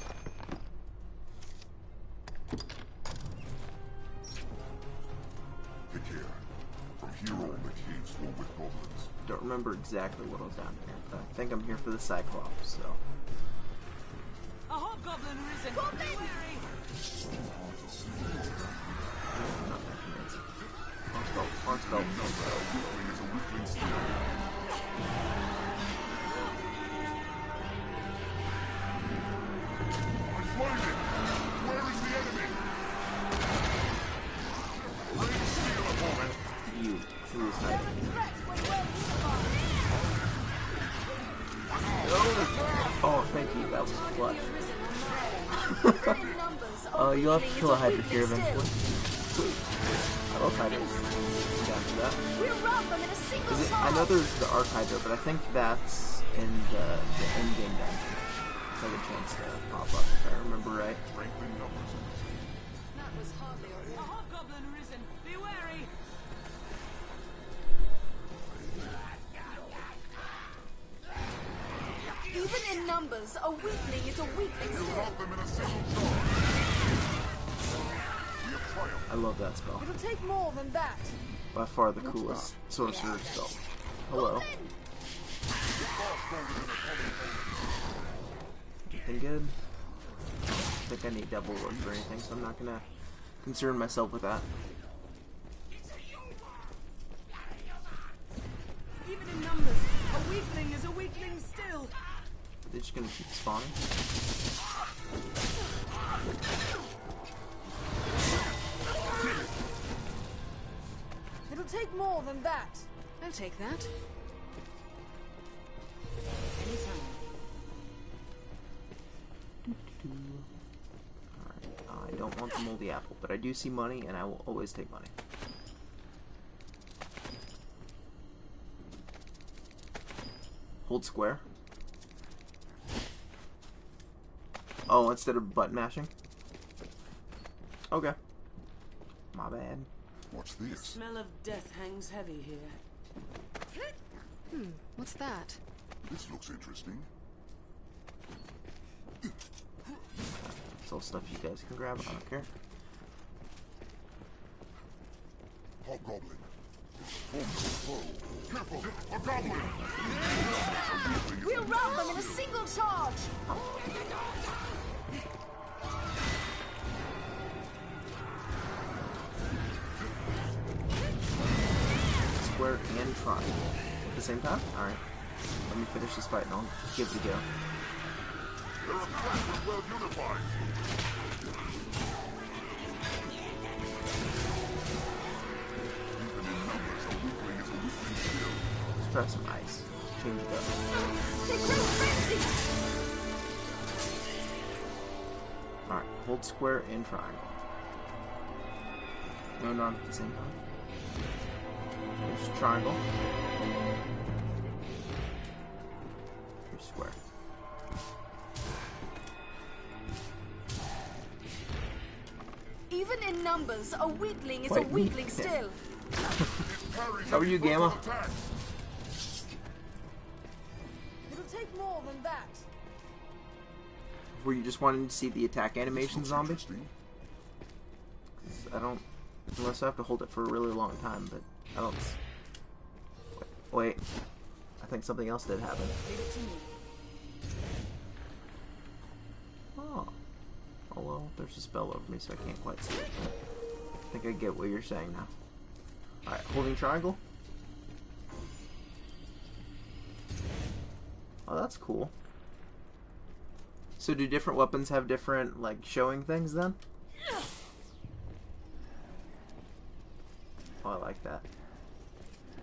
Pick here. From here on, the caves swarm with goblins. Don't remember exactly what was down here, but I think I'm here for the Cyclops, so. A hobgoblin risen! Be wary! Not that convincing. On spell. Is a weakling still. I find it! Where is the enemy? Rain steel upon it! You, who is hiding? Oh, thank you, that was clutch. You'll have to kill a Hydra here eventually. Sweet. I love Hydras. Down to that. I know there's the Arc Hydra, but I think that's in the end game dungeon. It's like a chance to pop up, if I remember right. That was hardly a hobgoblin risen! Be wary! Even in numbers, a weakling is a weakling still. Them in a single shot. We have triumphed. I love that spell. It'll take more than that. By far the coolest sorcerer spell. Hello. Anything good? I don't think I need double wood or anything, so I'm not gonna concern myself with that. Even in numbers, a weakling is a weakling still! They're just gonna keep spawning. It'll take more than that. I'll take that. Anytime. Alright, I don't want the moldy apple, but I do see money, and I will always take money. Hold square. Oh, instead of button mashing? Okay. My bad. What's The this? smell of death hangs heavy here. What's that? This looks interesting. It's all stuff you guys can grab. I don't care. Hobgoblin. Foe. Careful! A goblin! We'll rout them in a single charge! Square and triangle. At the same time? Alright. Let me finish this fight and I'll give it a go. They're a pack when well unified. Even in numbers, a weakling is a weakling still. Let's try some ice. Change it up. They grow frenzy! Alright, hold square and triangle. No, not at the same time. There's triangle. Here's square. Even in numbers, a weakling is a Wait, weakling still. How are you, Gamma? It'll take more than that. Were you just wanting to see the attack animation, zombie? I don't... Unless I have to hold it for a really long time, but I don't... Wait. I think something else did happen. Oh. Oh well, there's a spell over me, so I can't quite see it. But I think I get what you're saying now. Alright, holding triangle. Oh, that's cool. So do different weapons have different, like, showing things then? Oh, I like that.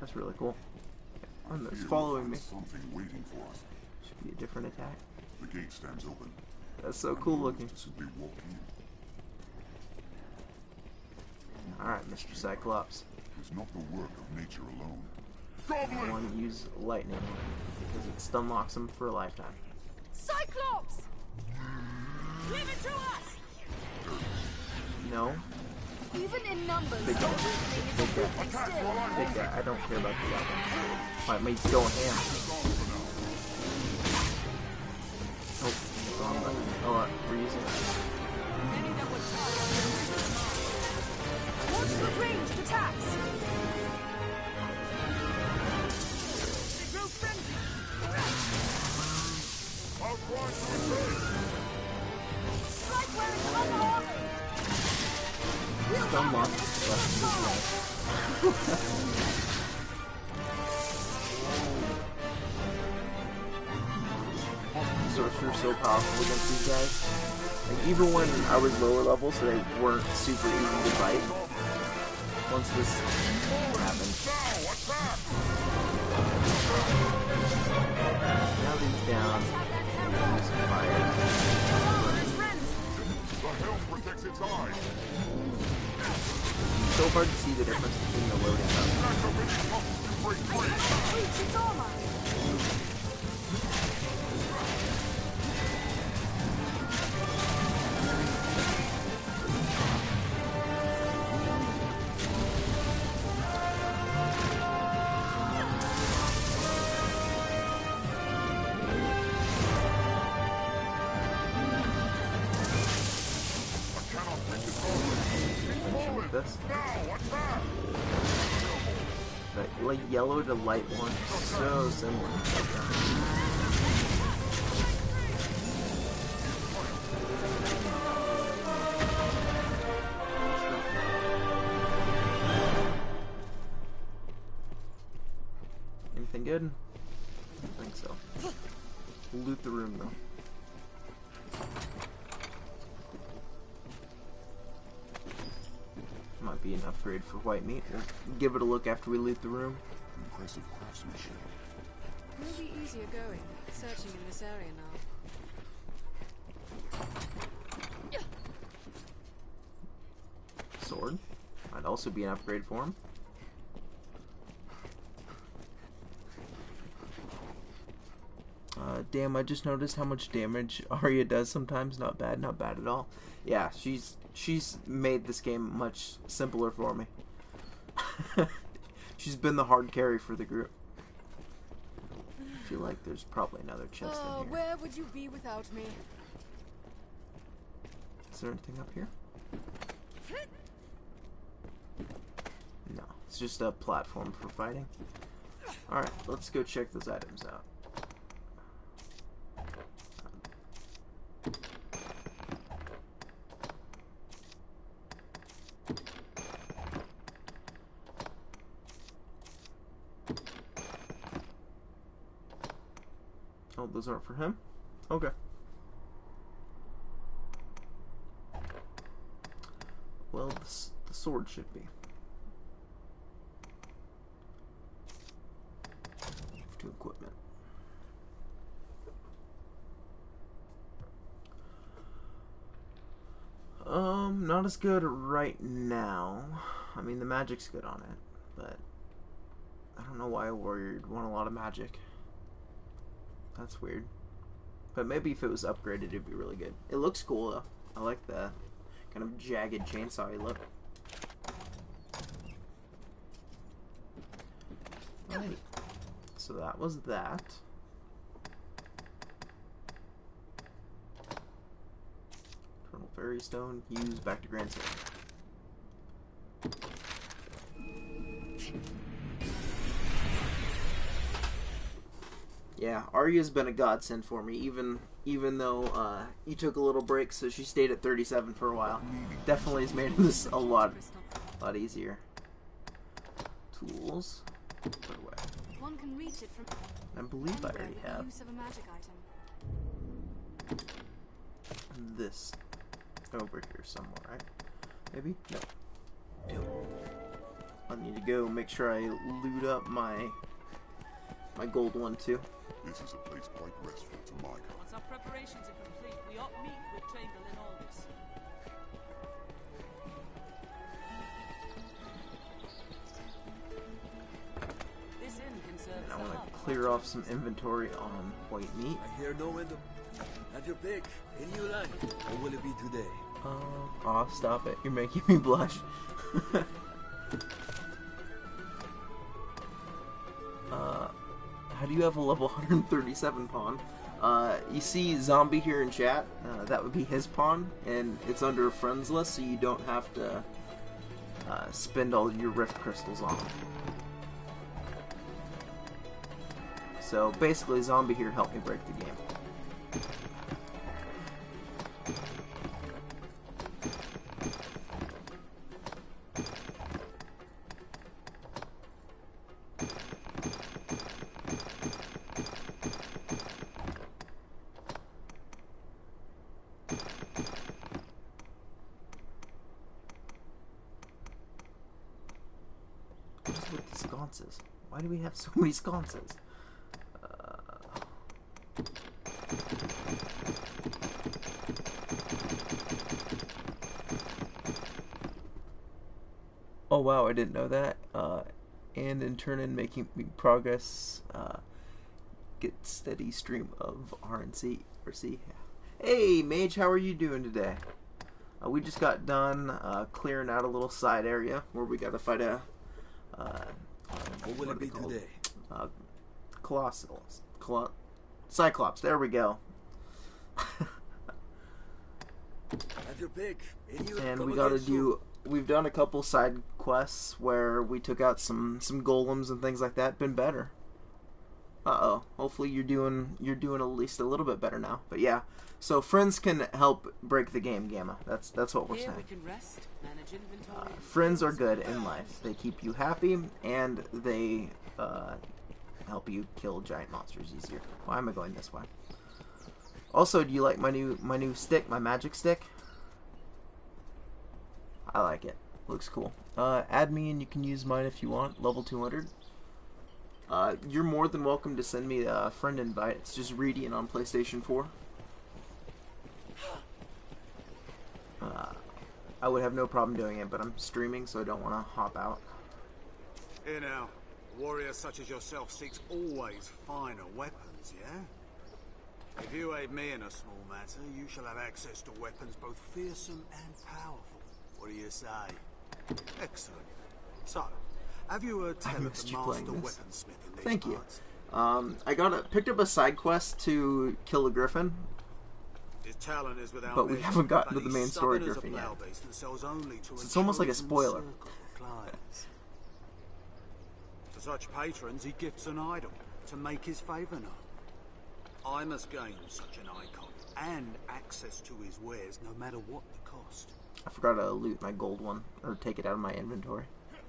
That's really cool. And it's following me. Something waiting for us. Should be a different attack. The gate stands open. That's so cool looking. To simply walk in. Alright, Mr. Cyclops. It's not the work of nature alone. I want to use lightning because it stun locks them for a lifetime. Cyclops! Leave it to us! No. Even in numbers, Big a guy. weakling is a Big guy. weakling still. Big guy. I don't care about the weapon. Alright, mate's going ham. Oh, wrong button. Oh, we're using it. Towards the ranged attacks. They grow frenzy! Outline to return! Strike where it's unarmed. We'll Stun rout lock. them in a single charge. Sorcerer's so powerful against these guys. Like, even when I was lower level, so they weren't super easy to fight. Once this happened. Now these down. Use fire. The helm protects its eyes. It's so hard to see the difference between the loading up. That's a really tough to break free. Reach its armor. I cannot reach its armor. Like this. Now, attack! That like yellow to light one is so similar. Anything good? I don't think so. We'll loot the room though. Might be an upgrade for white meat. We'll give it a look after we loot the room. Impressive craftsmanship. Will be easier going, searching in this area now. Sword. Might also be an upgrade for him. Damn, I just noticed how much damage Arya does sometimes. Not bad at all. Yeah, she's she's made this game much simpler for me. She's been the hard carry for the group. I feel like there's probably another chest in here. Where would you be without me? Is there anything up here? No, it's just a platform for fighting. Alright, let's go check those items out. Oh, those aren't for him? Okay. Well, the sword should be. To equipment. Not as good right now. I mean, the magic's good on it, but I don't know why a warrior would want a lot of magic. That's weird. But maybe if it was upgraded, it'd be really good. It looks cool, though. I like the kind of jagged chainsaw look. Right. So that was that. Eternal Fairy Stone, use back to Grand City. Yeah, Arya's been a godsend for me, even though you took a little break, so she stayed at 37 for a while. Definitely has made this a lot easier. Tools. Put away. One can reach it from I believe I already have use of a magic item. this over here somewhere, right? Maybe? No. I need to go make sure I loot up my gold one too. This is a place quite restful to my kind. Once our preparations are complete, we ought meet with Chamberlain Aldous. This inn can serve And as I the want hub. to clear off some inventory on white meat. I hear no window. Have your pick. Any you like. Or will it be today? Aw, stop it. You're making me blush. How do you have a level 137 pawn? You see zombie here in chat. That would be his pawn, and it's under a friends list, so you don't have to spend all your rift crystals on him. So basically, zombie here helped me break the game. What is with the sconces? Why do we have so many sconces? Oh wow, I didn't know that. And in turn, making progress, get steady stream of RNC or C. Hey, Mage, how are you doing today? We just got done clearing out a little side area where we got to fight a. What will it be today? Cyclops. There we go. Have your pick. Any you And come we got to again do. We've done a couple side quests where we took out some golems and things like that. Been better. Uh-oh. Hopefully you're doing at least a little bit better now. But yeah. So friends can help break the game, Gamma. That's what we're Here saying. we can rest, manage inventory. Friends are good in life. They keep you happy and they help you kill giant monsters easier. Why am I going this way? Also, do you like my new stick, my magic stick? I like it. Looks cool. Add me and you can use mine if you want. Level 200. You're more than welcome to send me a friend invite. It's just Reedy and on PlayStation 4. I would have no problem doing it, but I'm streaming, so I don't want to hop out. Here now, a warrior such as yourself seeks always finer weapons, yeah? If you aid me in a small matter, you shall have access to weapons both fearsome and powerful. What do you say? Excellent. So, have you heard tell of the master weaponsmith in these Thank you. parts? I picked up a side quest to kill a griffin, His talent is without but we measure, haven't gotten but to the he's main story stubborn as a griffin yet. plough beast that sells only to So a it's almost like a chosen spoiler. circle of clients. To such patrons, he gifts an idol to make his favour known. I must gain such an icon and access to his wares, no matter what the cost. I forgot to loot my gold one, or take it out of my inventory.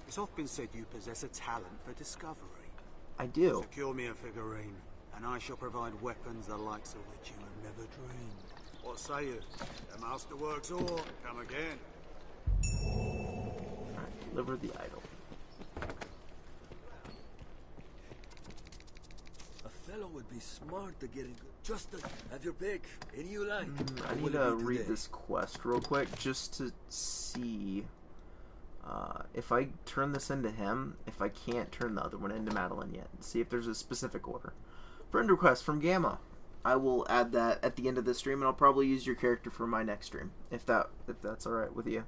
It's often said you possess a talent for discovery. I do. Secure me a figurine, and I shall provide weapons the likes of which you have never dreamed. What say you? The masterworks or come again? Alright, deliver the idol. A fellow would be smart to get in. Just to have your pick. Any you like. I need to read this quest real quick just to see if I turn this into him, if I can't turn the other one into Madeline yet. See if there's a specific order. Friend request from Gamma. I will add that at the end of this stream, and I'll probably use your character for my next stream, if that's all right with you.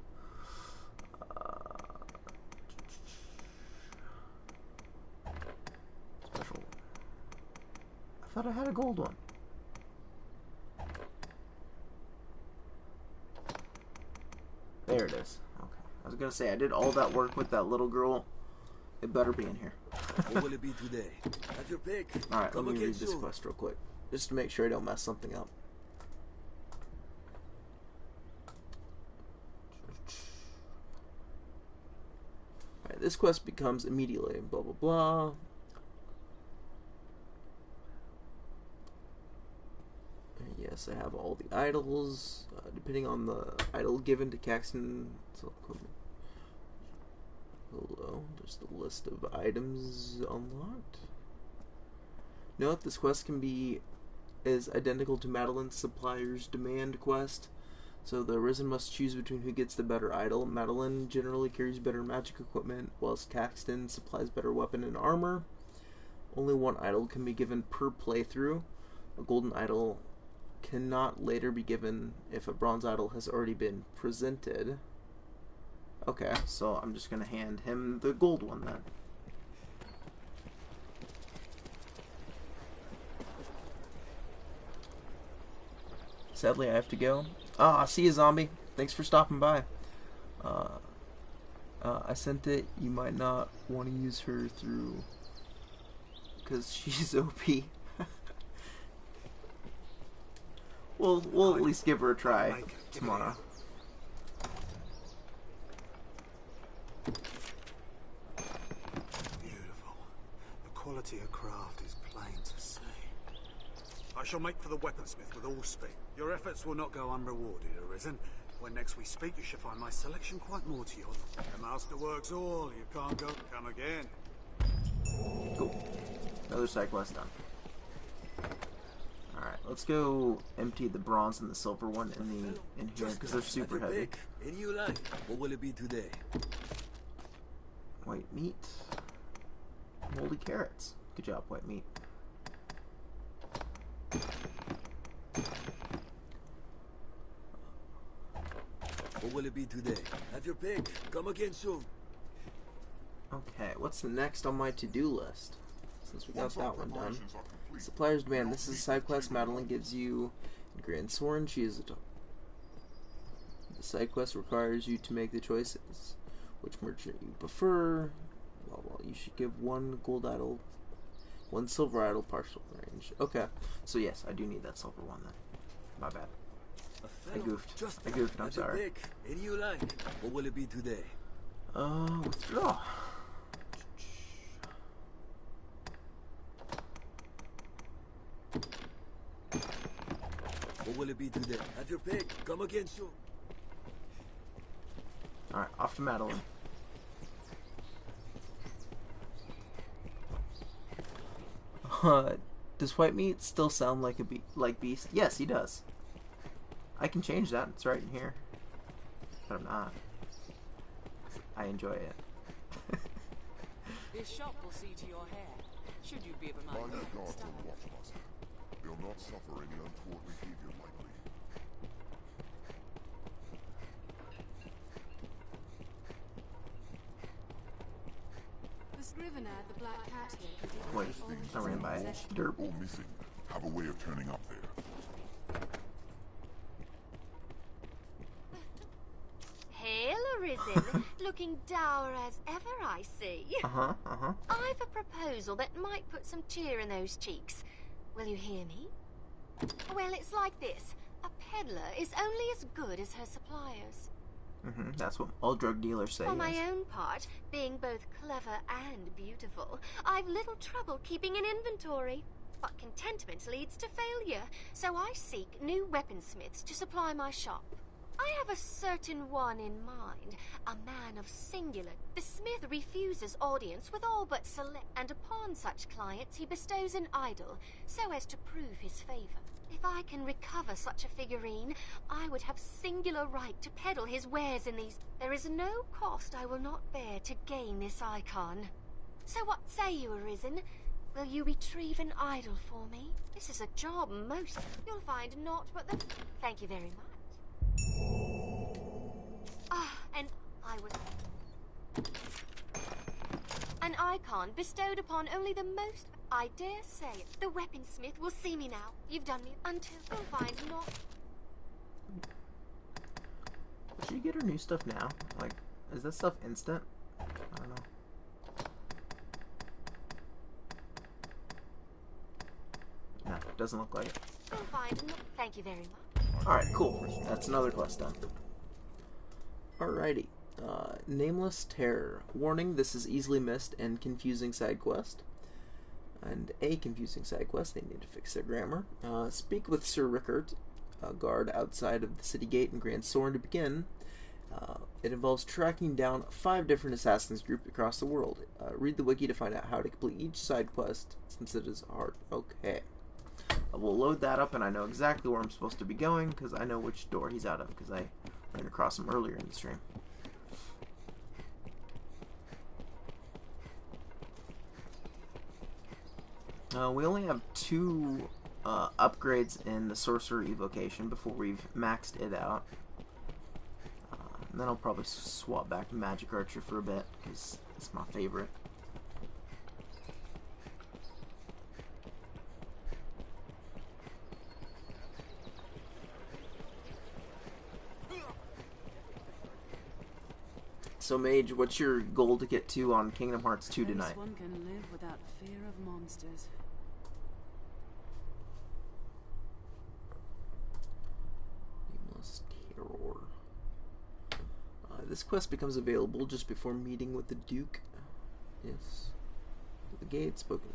Special. I thought I had a gold one. There it is. Okay. I was gonna say I did all that work with that little girl. It better be in here. What will it be today? Have your pick. Alright, let me read this soon. quest real quick. Just to make sure I don't mess something up. Alright, this quest becomes immediately blah blah blah. Yes, I have all the idols. Depending on the idol given to Caxton. Hello, there's the list of items unlocked. Note this quest is identical to Madeline's supplier's demand quest. So the Arisen must choose between who gets the better idol. Madeline generally carries better magic equipment, whilst Caxton supplies better weapon and armor. Only one idol can be given per playthrough. A golden idol cannot later be given if a bronze idol has already been presented. Okay, so I'm just gonna hand him the gold one then. Sadly, I have to go. Ah, see you, zombie. Thanks for stopping by. I sent it. You might not want to use her through because she's OP. We'll at least give her a try tomorrow. Beautiful. The quality of craft is plain to see. I shall make for the weaponsmith with all speed. Your efforts will not go unrewarded, Arisen. When next we speak, you shall find my selection quite more to your liking. The master works all. You can't go. Come again. Cool. Another side quest done. Alright, let's go empty the bronze and the silver one in here because they're super heavy. Any you like. What will it be today? White meat. Moldy carrots. Good job, white meat. What will it be today? Have your pick. Come again soon. Okay, what's the next on my to-do list? Since we got that one done. Supplier's demand. This is a side quest Madeline gives you in Grand Sworn. She is a top. The side quest requires you to make the choices. Which merchant you prefer. Well, you should give one gold idol, one silver idol partial range. Okay, so yes, I do need that silver one then. My bad. I goofed. I'm sorry. Pick. Any you like. What will it be today? Withdraw. What will it be today? Have your pick. Come again soon. Alright, off to Madeline. Does white meat still sound like beast? Yes, he does. I can change that. It's right in here. But I'm not. I enjoy it. This shop will see to your hair, should you be of a mind. They'll not suffer any untoward behavior likely. The Scrivener, the Black Cat here, can be Wait, very I ran by it. Derp. Or missing have a way of turning up there. Hail, Arisen. Looking dour as ever, I see. I've a proposal that might put some cheer in those cheeks. Will you hear me? Well, it's like this. A peddler is only as good as her suppliers. That's what all drug dealers say. For my yes. own part, being both clever and beautiful, I've little trouble keeping an inventory. But contentment leads to failure, so I seek new weaponsmiths to supply my shop. I have a certain one in mind, a man of singular. The smith refuses audience with all but select, and upon such clients he bestows an idol, so as to prove his favour. If I can recover such a figurine, I would have singular right to peddle his wares in these. There is no cost I will not bear to gain this icon. So what say you, Arisen? Will you retrieve an idol for me? This is a job most... You'll find naught but the... Thank you very much. And I was... An icon bestowed upon only the most... I dare say it. The weaponsmith will see me now. You've done me until... You'll find not... Does she get her new stuff now? Like, is that stuff instant? I don't know. No, doesn't look like it. You'll find not... Thank you very much. Alright, cool. That's another quest done. Alrighty. Nameless Terror. Warning, this is easily missed and confusing side quest. And a confusing side quest. They need to fix their grammar. Speak with Sir Rickard, a guard outside of the city gate in Grand Soren to begin. It involves tracking down 5 different assassins grouped across the world. Read the wiki to find out how to complete each side quest, since it is hard. Okay. We'll load that up, and I know exactly where I'm supposed to be going, because I know which door he's out of, because I ran across him earlier in the stream. We only have 2 upgrades in the Sorcerer Evocation before we've maxed it out. And then I'll probably swap back to Magic Archer for a bit, because it's my favorite. So, Mage, what's your goal to get to on Kingdom Hearts 2 tonight? One can live without fear of monsters. Nameless Terror. This quest becomes available just before meeting with the Duke. Yes. The gate spoken.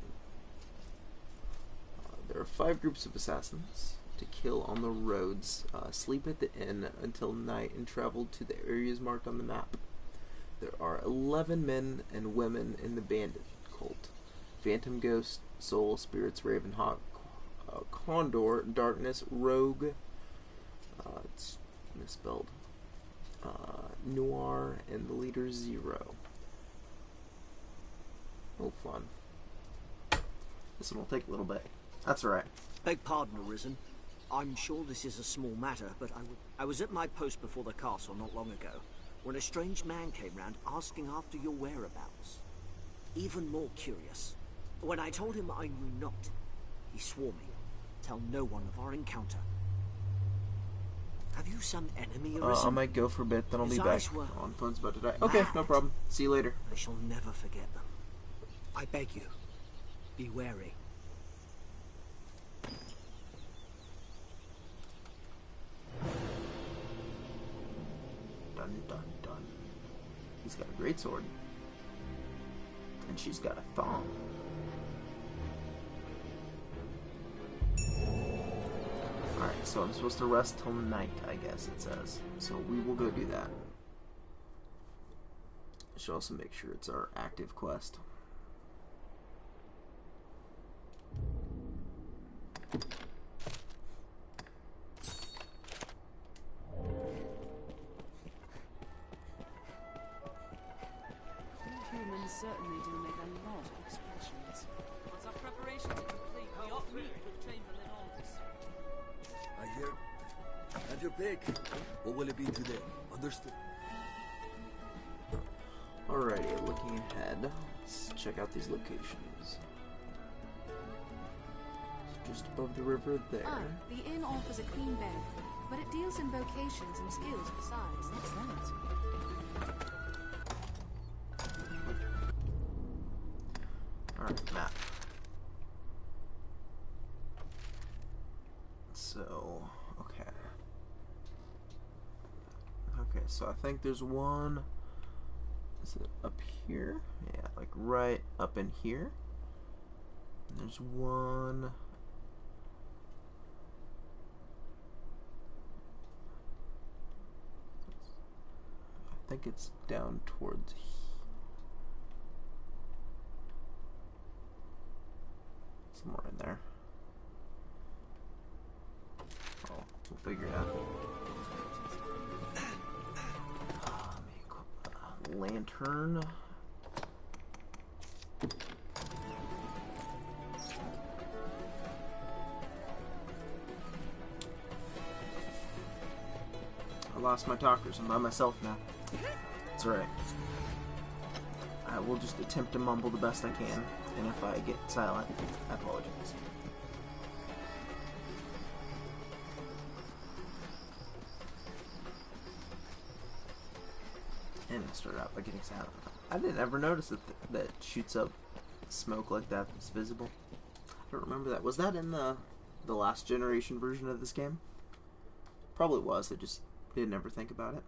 There are 5 groups of assassins to kill on the roads. Sleep at the inn until night and travel to the areas marked on the map. There are 11 men and women in the bandit cult. Phantom Ghost, Soul, Spirits, Ravenhawk, Condor, Darkness, Rogue, it's misspelled, Noir, and the leader Zero. Oh, fun. This one will take a little bit. That's alright. Beg pardon, Arisen. I'm sure this is a small matter, but I was at my post before the castle not long ago, when a strange man came round asking after your whereabouts. Even more curious, when I told him I knew not, he swore me, tell no one of our encounter. Have you some enemy, Arisen? I might go for a bit, then I'll be back. On phone's about to die. Okay, mad. no problem. See you later. I shall never forget them. I beg you, be wary. Dun dun dun. He's got a great sword. And she's got a thong. Alright, so I'm supposed to rest till night, I guess it says. So we will go do that. I should also make sure it's our active quest. Humans certainly do make a lot of expressions. Once our preparations are complete, we ought meet with Chamberlain Hall. pick. What will it be today? Understood. Alrighty, looking ahead. Let's check out these locations. Just above the river there. Ah, the inn offers a clean bed, but it deals in vocations and skills besides. What's that? Alright, map. So, okay. Okay, so I think there's one. Is it up here? Yeah, like right up in here. And there's one. I think it's down towards here. Somewhere in there. Oh, we'll figure it out. Let me equip a lantern. I lost my talkers. I'm by myself now. That's alright. I will just attempt to mumble the best I can, and if I get silent, I apologize. And I started out by getting silent. I didn't ever notice that that shoots up smoke like that that's visible. I don't remember that. Was that in the last generation version of this game? Probably was. I just didn't ever think about it.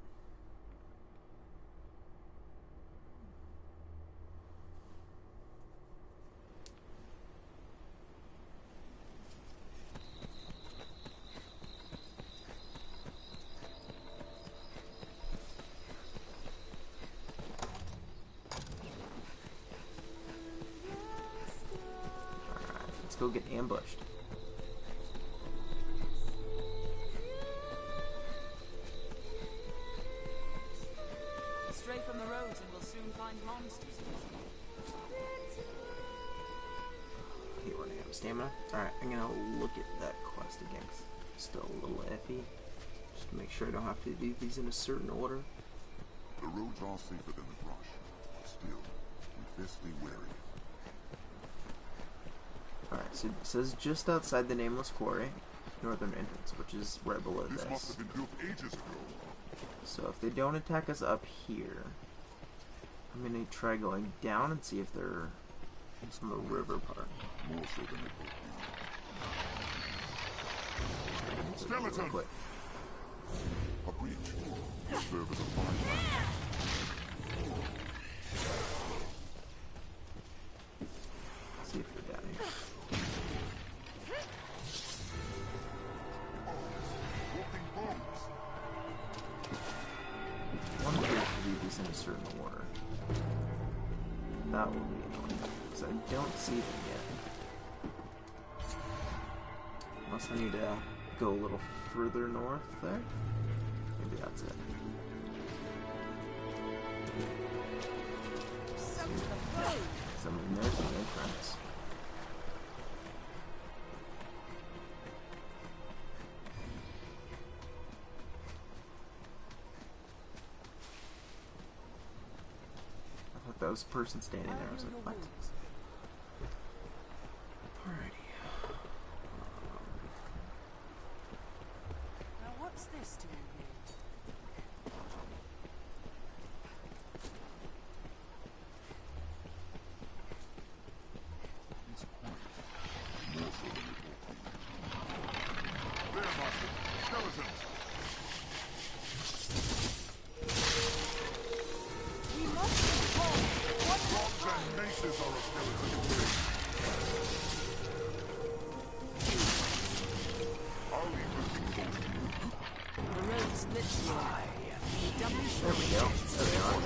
Go get ambushed. Stray from the roads and we'll soon find monsters. Hey, we're gonna have stamina. Alright, I'm gonna look at that quest again. Still a little iffy. Just to make sure I don't have to do these in a certain order. The roads are safer than the brush. Still, we best be wary. Alright, so it says just outside the Nameless Quarry, northern entrance, which is right below this. This must have been built ages ago. So if they don't attack us up here, I'm gonna try going down and see if they're on the river part. More so than it skeleton! Quick. A breach. You serve as a fine lamp. See if they're down here. I wonder if we have to do these in a certain order. That would be annoying, because I don't see them yet. Unless I need to go a little further north there. Maybe that's it. I mean, there's an entrance. I thought that was a person standing there. I was like, what? Alrighty. Now what's this doing here? There we go. There we are.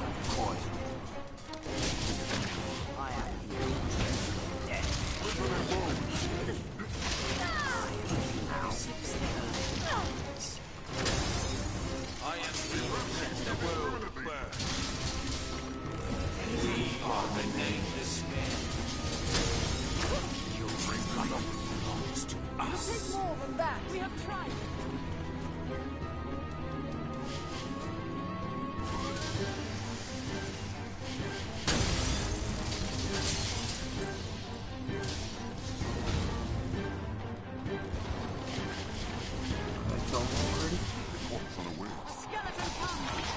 I am the purpose the world burns. We are the nameless men. You bring what belongs to us. Take more than that. We have tried.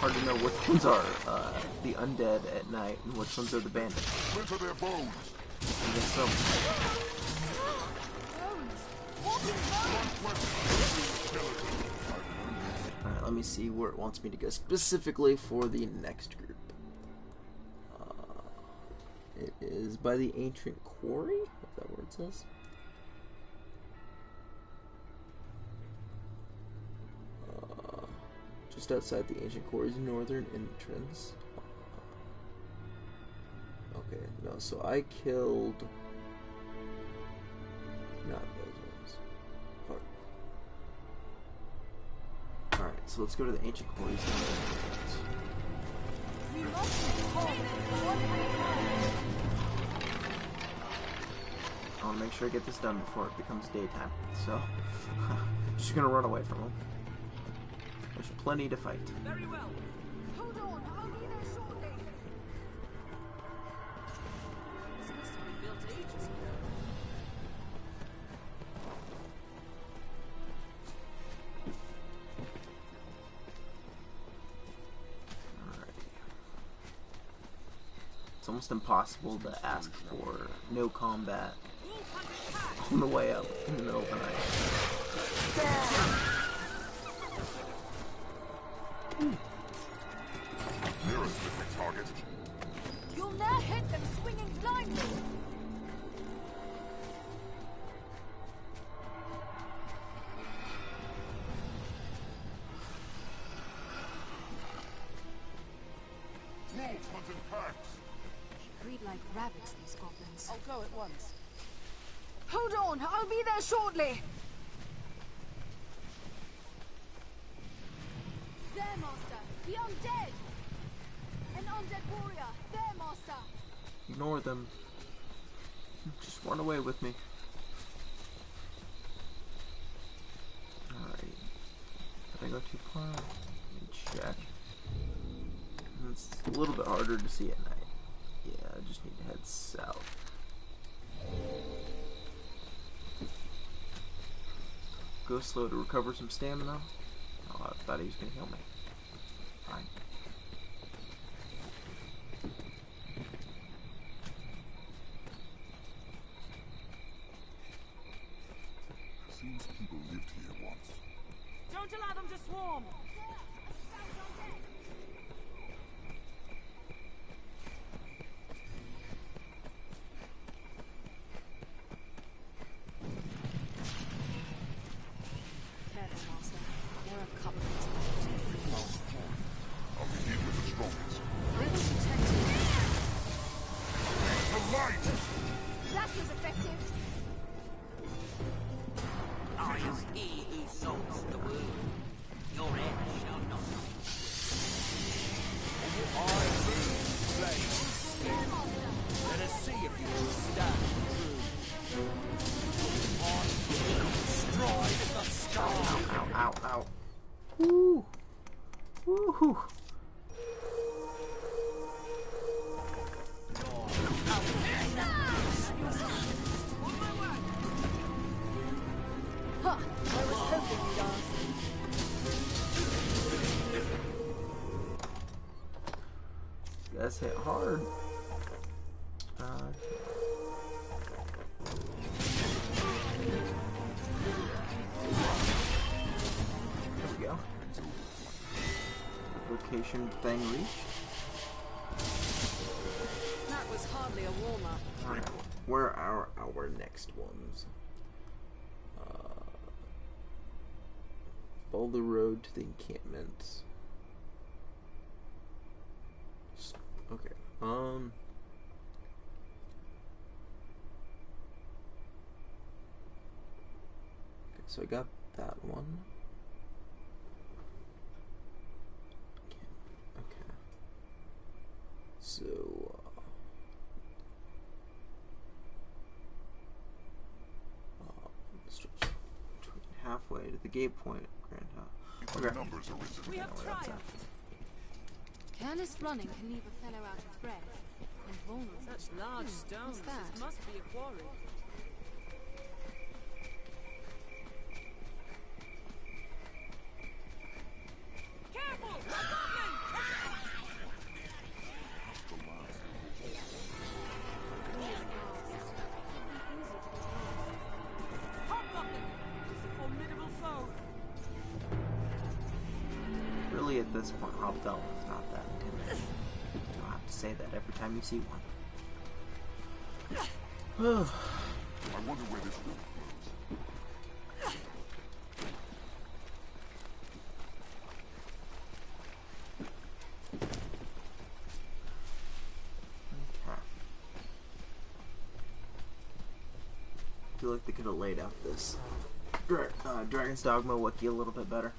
hard to know which ones are the undead at night and which ones are the bandits. Splinter their bones. I guess so. Alright, let me see where it wants me to go specifically for the next group. It is by the ancient quarry? Is that where it says? Just outside the ancient quarry's northern entrance. Okay, no, so I killed... not those ones. Fuck. Alright, so let's go to the ancient quarry's northern entrance. I want to make sure I get this done before it becomes daytime, so just gonna run away from them. There's plenty to fight. Very well. Hold on, I'll be there shortly. This must have been built ages ago. It's almost impossible to ask for no combat on the way up in the middle of the night. Nearest living target. You'll now hit them swinging blindly. Wolves hunt in packs. Breed like rabbits, these goblins. I'll go at once. Hold on, I'll be there shortly. There, Master. The undead. An undead warrior. There, Master. Ignore them. Just run away with me. Alright. Did I go too far? Let me check. It's a little bit harder to see at night. Yeah, I just need to head south. Go slow to recover some stamina. Oh, I thought he was gonna heal me. Fine. Seems people lived here once. Don't allow them to swarm. Careful, Master. There are couplets. I'll begin with the strongest. I will protect you. The light! That was effective. Are you he who salts the wound? Your head shall not be. Let us see if you will stand true. Stride the sky. Ow, ow, ow. Woo! Woohoo! Huh. I was hoping you'd ask. That's hit hard. There we go. Location thing reached. That was hardly a warm-up. Alright, where are our next ones? Follow the road to the encampment. Okay, okay, so I got that one. Okay. So, stretch between halfway to the gate point, Grand Hut. The numbers are risen. We have triumphed. Careless running can leave a fellow out of breath and vulnerable. Such large stones. What's that? This must be a quarry. Careful! A goblin! this point, Hobgoblin is not that intimidating. You don't have to say that every time you see one. I wonder where this room goes. Okay. I feel like they could have laid out this Dragon's Dogma wiki a little bit better.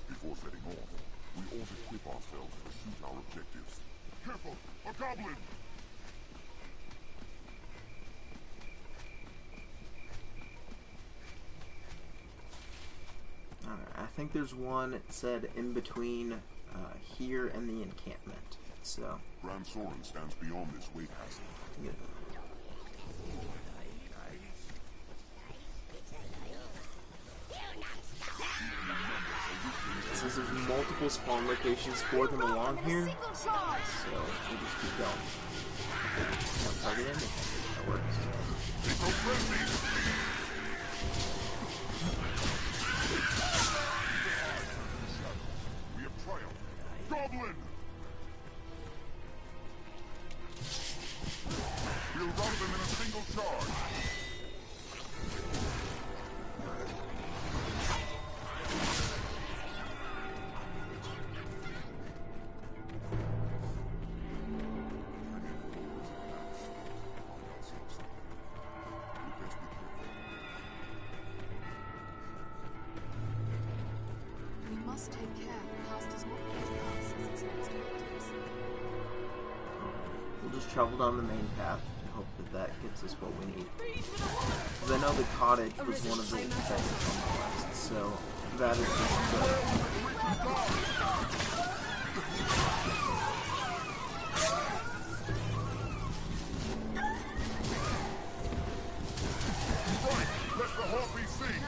Before setting off, we ought to equip ourselves to shoot our objectives. Careful! A goblin! Alright, I think there's one, it said, in between here and the encampment. So. Grand Soren stands beyond this way castle. Yeah. It says there's multiple spawn locations for them along here, so we just keep going. Don't target anything. That works. We have triumphed. Goblin! We'll run them in a single charge. Travel down the main path and hope that that gets us what we need. Because I know the cottage was one of the things on the list, so that is just Let the harpy sing!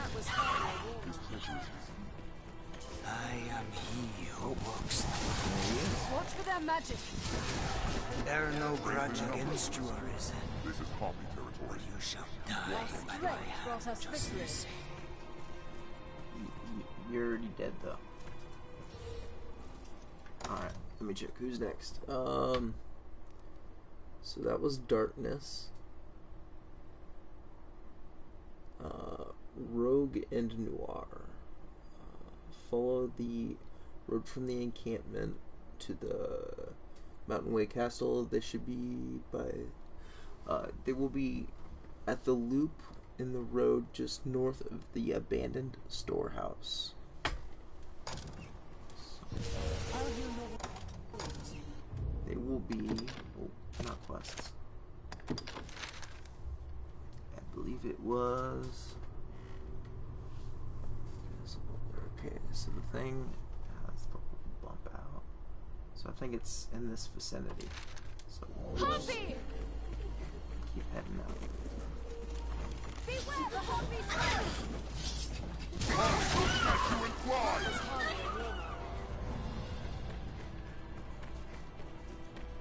I am he who walks the Watch for their magic. There no grudge against you, Arisen. This is harpy territory. You shall die by my hand, just the same. You're already dead, though. Alright, let me check. Who's next? So that was Darkness. Rogue and Noir. Follow the road from the encampment to the Mountain Way Castle. They should be by... they will be at the loop in the road just north of the abandoned storehouse. They will be... Oh, not quests. I believe it was... Okay, so the thing has the bump out. So I think it's in this vicinity. So we'll just keep heading out. Beware the harpies! Harpy will snatch you and fly!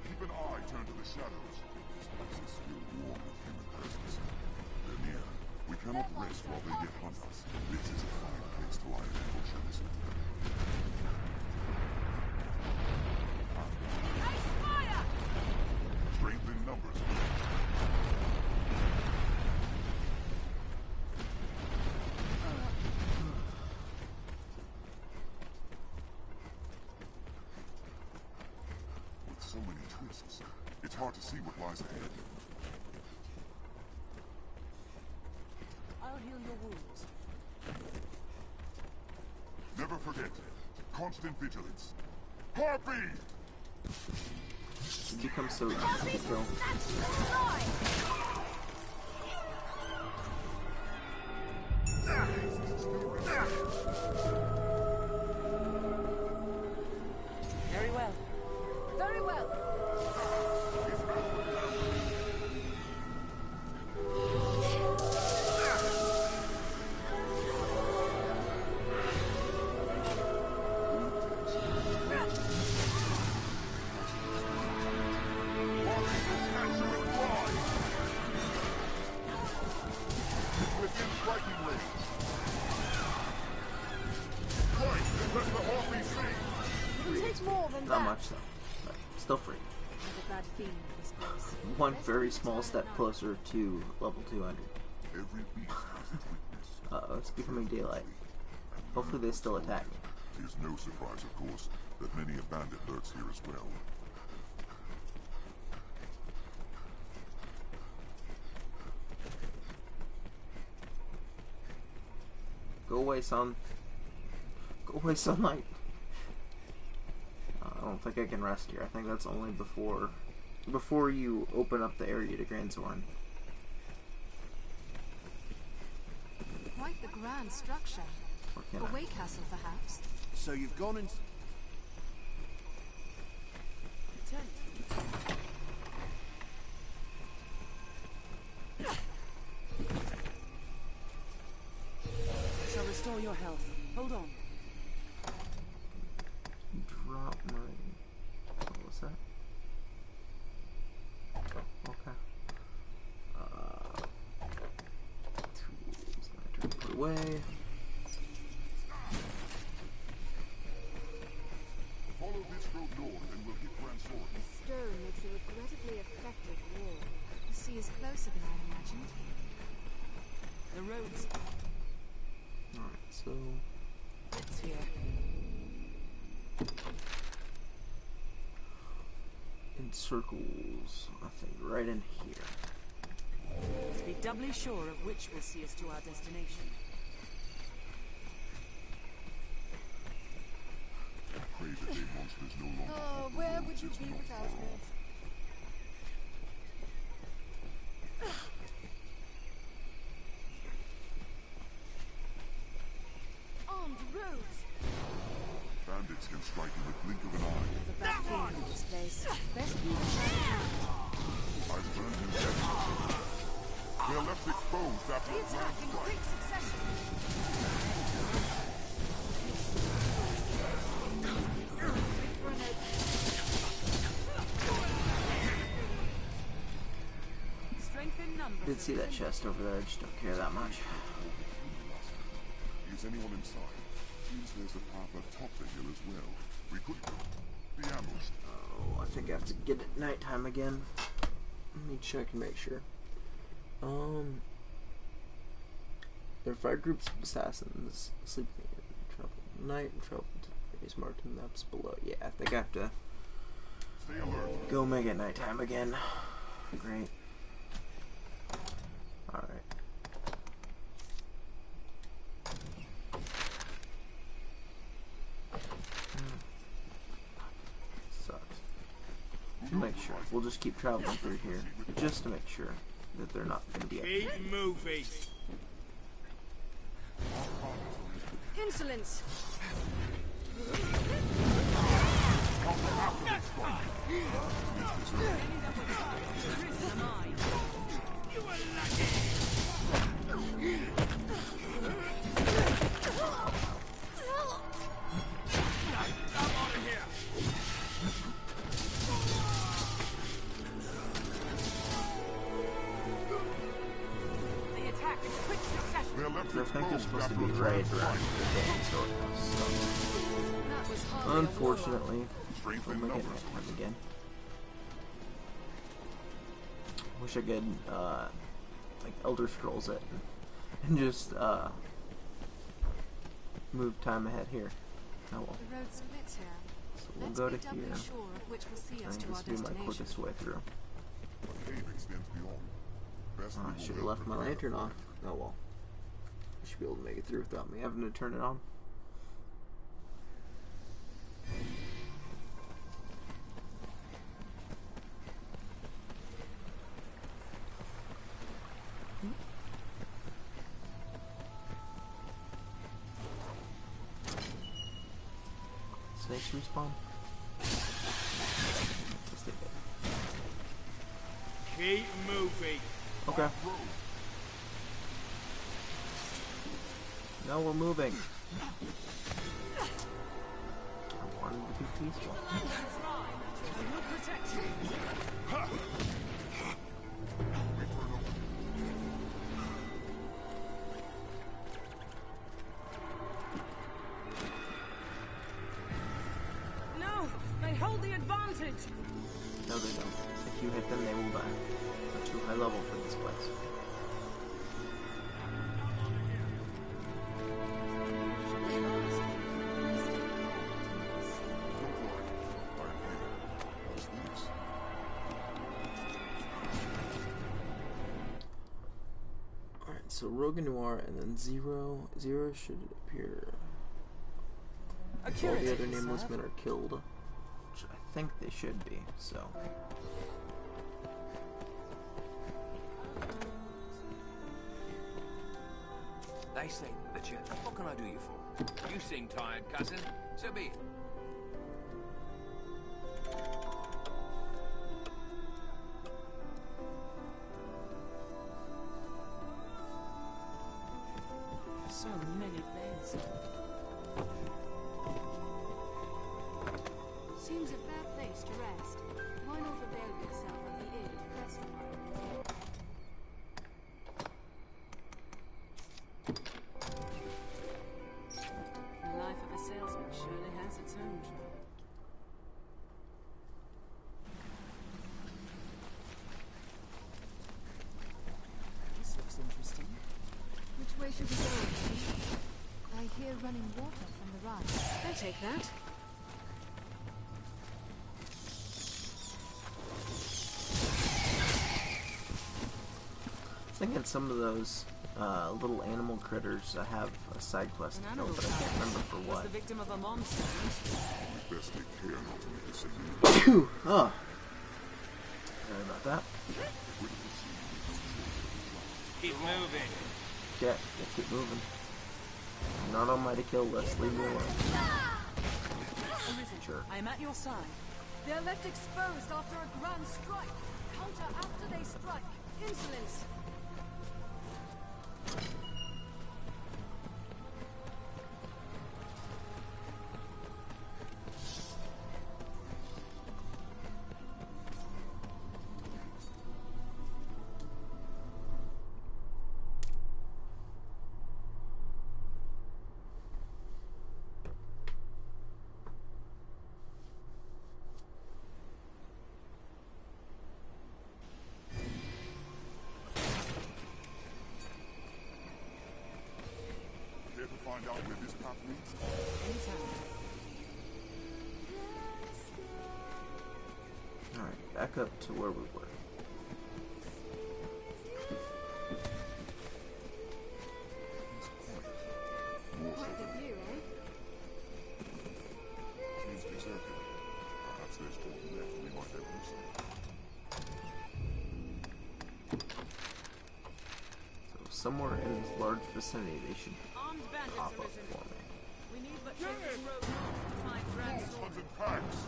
Keep an eye turned to the shadows. This place is still warm with human presence. They're near. We cannot rest while they yet hunt us. This is a fine place to lie in ambush at this moment. Strength in numbers. With so many twists, it's hard to see what lies ahead. I'll heal your wounds. Never forget, constant vigilance. Harpy! It becomes so easy to kill. Very well. Very well. Not much though, but still free. I have a bad feeling for this place. One very small step closer to level 200. Every beast has its weakness. Uh-oh, it's becoming daylight. Hopefully they still attack me. It is no surprise, of course, that many a bandit lurks here as well. Go away, son. Go away, sunlight. I don't think I can rest here. I think that's only before you open up the area to Grand Zorn. Quite the grand structure. Or can A I? way castle, perhaps. So you've gone and... Shall restore your health. Hold on. Drop my... What was that? Oh, okay. Tools. I turn it away. Follow this road north and we'll hit Grand Zorn. The stone makes a regrettably effective wall. The sea is closer than I'd imagined. The roads. Alright, so... It's here. in circles, I think, right in here. To be doubly sure of which will see us to our destination. I pray that they monsters no longer Oh, haunt the where roads would you is be not without far me? off. Armed roads. Bandits can strike in the blink of an eye. The bad feeling in this place. Best be the I've burned in death. They're left exposed after a grand attack in strike. quick succession. Strength in numbers. Did see that chest over there, I just don't care that much. Is anyone inside? Seems there's a path atop the hill as well. We could be ambushed. Oh, I think I have to get it nighttime again. Let me check and make sure. There are 5 groups of assassins sleeping in trouble night and trouble days marked in the maps below. Yeah, I think I have to Stay alert. go make it nighttime again. Great. Alright. Sucks. To make sure, we'll just keep traveling through here, just to make sure that they're not going to be up. Keep moving. Insolence! The attack in quick succession. They're left I think they're exposed supposed to after be a right grand around strike. the game, so That was hardly unfortunately, Strength we'll in make it numbers. nighttime again. Wish I could, like, Elder Scrolls it and just, move time ahead here. Oh well. The road splits here. So we'll Let's go be to doubly here. sure of which will see I us think to this our will be my destination. quickest way through. The cave extends beyond. Best Oh, we I will should have help left my prepare lantern for on. it. Oh well. I should be able to make it through without me having to turn it on. Snakes respawn? Let's take it. Keep moving. Okay. Now we're moving. I wanted to be peaceful. No! My health it? No, they don't. If you hit them, they will die. They're too high level for this place. Alright, so Rogue Noir and then Zero. Zero should appear. All the other nameless men are killed. Which I think they should be, so. They say that you... What can I do you for? You seem tired, cousin. So be it. So many beds. Seems a fair place to rest. Why not avail yourself of the aid of Crestwire? The life of a salesman surely has its own trouble. This looks interesting. Which way should we go? I hear running water from the right. I'll take that. I think in some of those little animal critters I have a side quest to kill, but I can't remember for Was what. the victim of a monster. Best take care not to make a signal. Oh. Sorry about that. Keep moving. Yeah, keep moving. I'm not on my to kill list. Leave me alone. Sure. I am at your side. They're left exposed after a grand strike. Counter after they strike. Insolence. Care to find out where this path leads? Alright, back up to where we were. Quite the view, eh? Seems deserted. Perhaps there's toward the left we might have reason. So somewhere in this large vicinity they should Armed bandits pop up arisen. for me. We need but take this road north to find Grand Sword. Packs!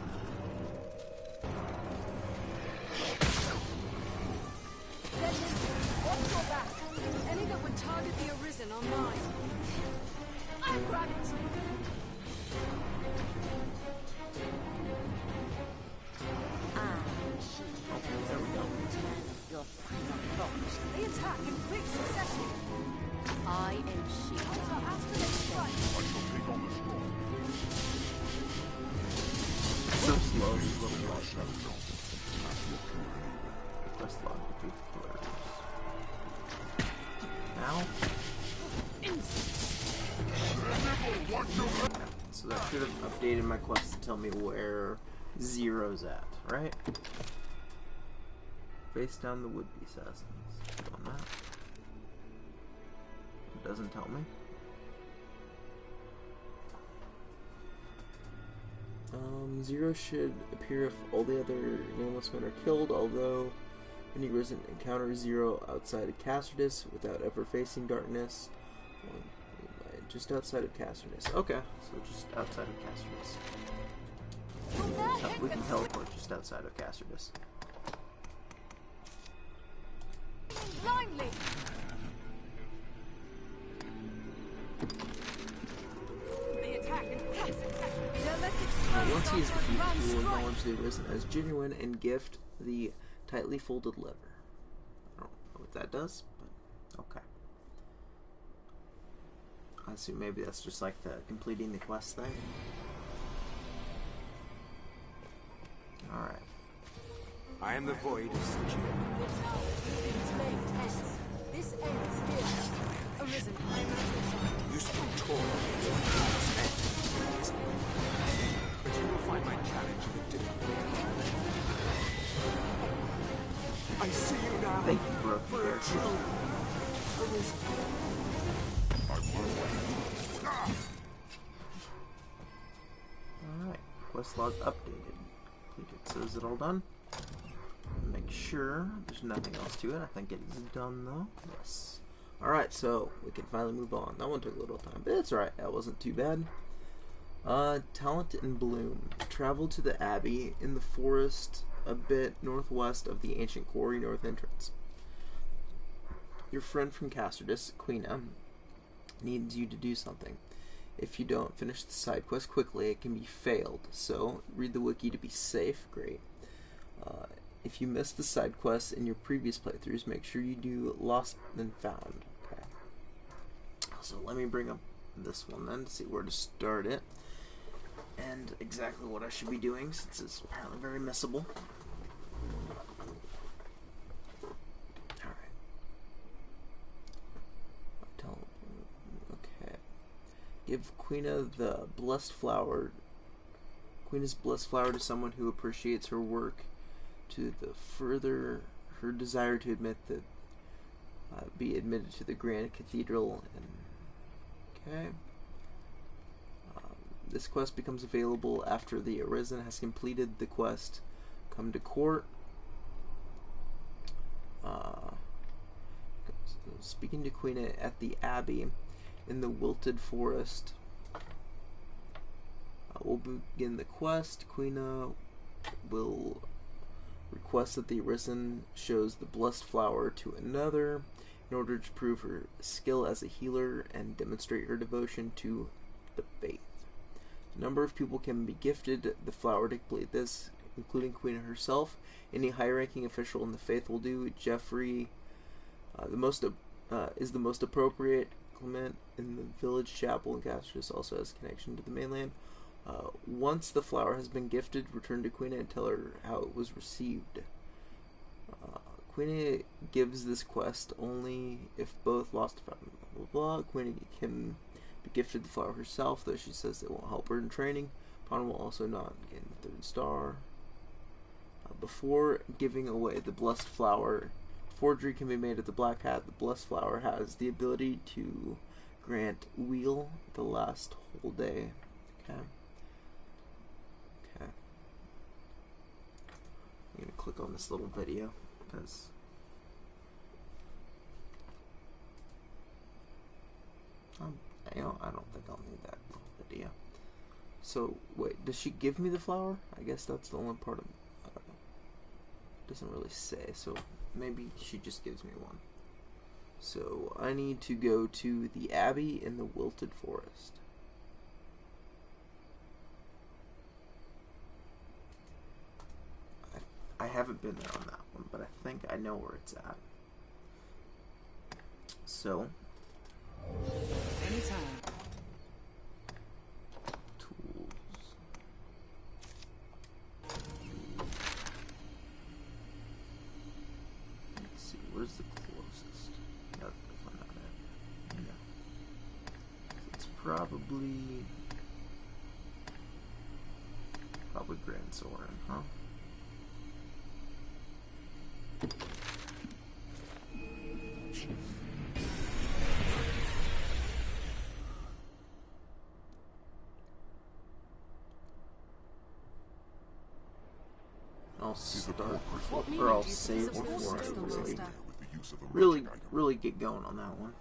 Watch your back. Any that would target the Arisen are mine. I'll grab it. There we go. They attack in quick succession. I am she. Counter after they strike. I shall take on the strong. So slow, these little Our guys. shadow zone. That's what can anywhere. Quest log, defeat the killers. Now? So that should have updated my quest to tell me where Zero's at, right? Face down the would-be assassins. On that. It doesn't tell me. Zero should appear if all the other nameless men are killed, although any Risen encounters Zero outside of Castardus without ever facing darkness. Just outside of Castardus. Okay, so just outside of Castardus. We can teleport just outside of Castardus. Blindly. They attack in quick succession. They're left exposed Once he is after a defeated, grand he will strike. acknowledge the Arisen as genuine and gift the tightly folded liver. I don't know what that does, but okay. I assume maybe that's just like the completing the quest thing. Alright. I am the void of Stygian. Things may tense. This ends here. Arisen, I am at your side. You still talk against what you said. But you will find my challenge in a different way. I see you now. Thank you, bro. For a true Arisen. Alright, quest log updated. I think it says it all done. Make sure there's nothing else to it. I think it is done though. Yes. Alright, so we can finally move on. That one took a little time, but it's alright. That wasn't too bad. Talent in Bloom. Travel to the Abbey in the forest a bit northwest of the ancient quarry north entrance. Your friend from Castardus, Quina, needs you to do something. If you don't finish the side quest quickly, it can be failed. So, read the wiki to be safe. Great. If you missed the side quests in your previous playthroughs, make sure you do Lost and Found. Okay. So let me bring up this one then to see where to start it. And exactly what I should be doing, since it's apparently very missable. Give Quina the blessed flower. Quina's blessed flower to someone who appreciates her work. To the further her desire to admit that, be admitted to the Grand Cathedral. And okay. This quest becomes available after the Arisen has completed the quest. Come to court. Speaking to Quina at the Abbey. In the Wilted Forest. We'll begin the quest. Quina will request that the Arisen shows the blessed flower to another in order to prove her skill as a healer and demonstrate her devotion to the faith. A number of people can be gifted the flower to complete this, including Quina herself. Any high-ranking official in the faith will do. Jeffrey is the most appropriate. Clement in the village chapel in Castris also has connection to the mainland. Once the flower has been gifted, return to Quina and tell her how it was received. Quina gives this quest only if both lost and found. Blah, blah, blah. Quina can be gifted the flower herself, though she says it won't help her in training. Pawn will also not gain the 3rd star. Before giving away the blessed flower, forgery can be made at the Black Hat. The blessed flower has the ability to grant wheel the last whole day. Okay. Okay. I'm gonna click on this little video because I don't think I'll need that little video. So wait, does she give me the flower? I guess that's the only part of it. Doesn't really say, so maybe she just gives me one. So I need to go to the Abbey in the Wilted Forest. I haven't been there on that one, but I think I know where it's at. So anytime. Tools. Let's see, where's the closest? No, that's not it. No. It's probably Grand Soren, huh? I'll start before, or I'll save before I really get going on that one.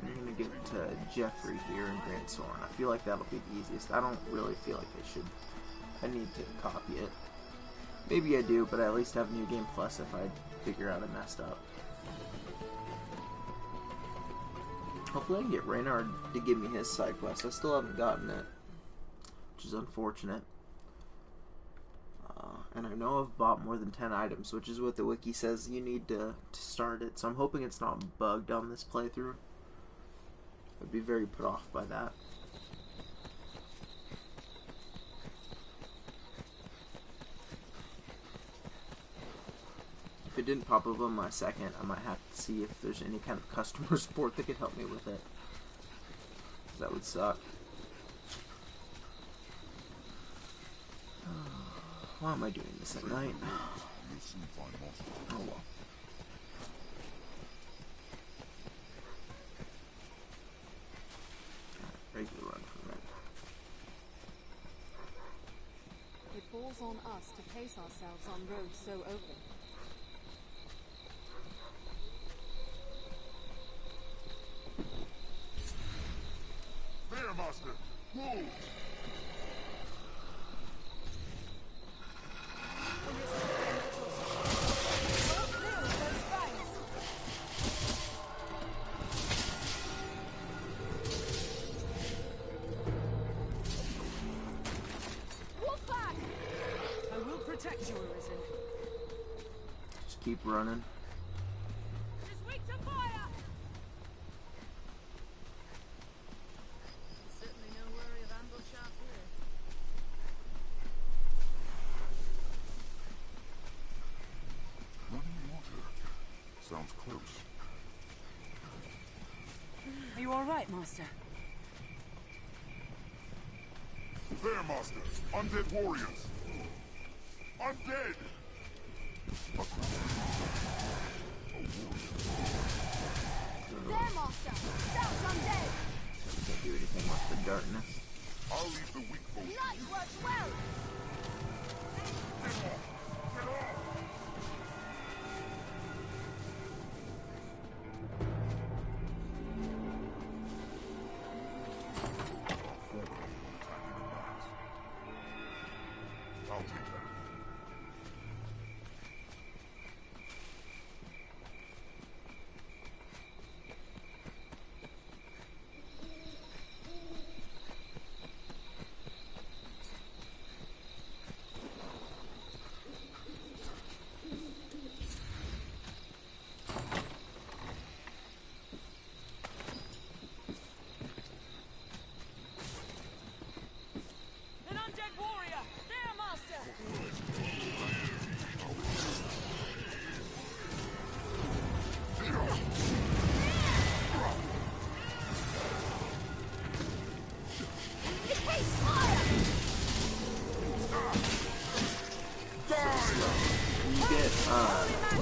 I'm gonna get Jeffrey here in Grand Soren. I feel like that'll be the easiest. I don't really feel like I need to copy it. Maybe I do, but I at least have New Game Plus if I figure out I messed up. Hopefully I can get Reynard to give me his side quest. I still haven't gotten it, which is unfortunate. And I know I've bought more than 10 items, which is what the wiki says you need to start it. So I'm hoping it's not bugged on this playthrough. I'd be very put off by that. If it didn't pop up on my second, I might have to see if there's any kind of customer support that could help me with it. That would suck. Why am I doing this at night? Oh well. Regular run for a minute. It falls on us to pace ourselves on roads so open. There, Master! Move! Just keep running. It's weak to fire! Certainly no worry of ambush out here. Running water. Sounds close. Are you all right, Master? There, Master! Undead warriors! Undead! There, Master! Sounds undead! Can't do anything with the darkness. I'll leave the weak folk. Light works well! Get off! Get off! I'll take that. An undead warrior! There, Master! It hates fire! You get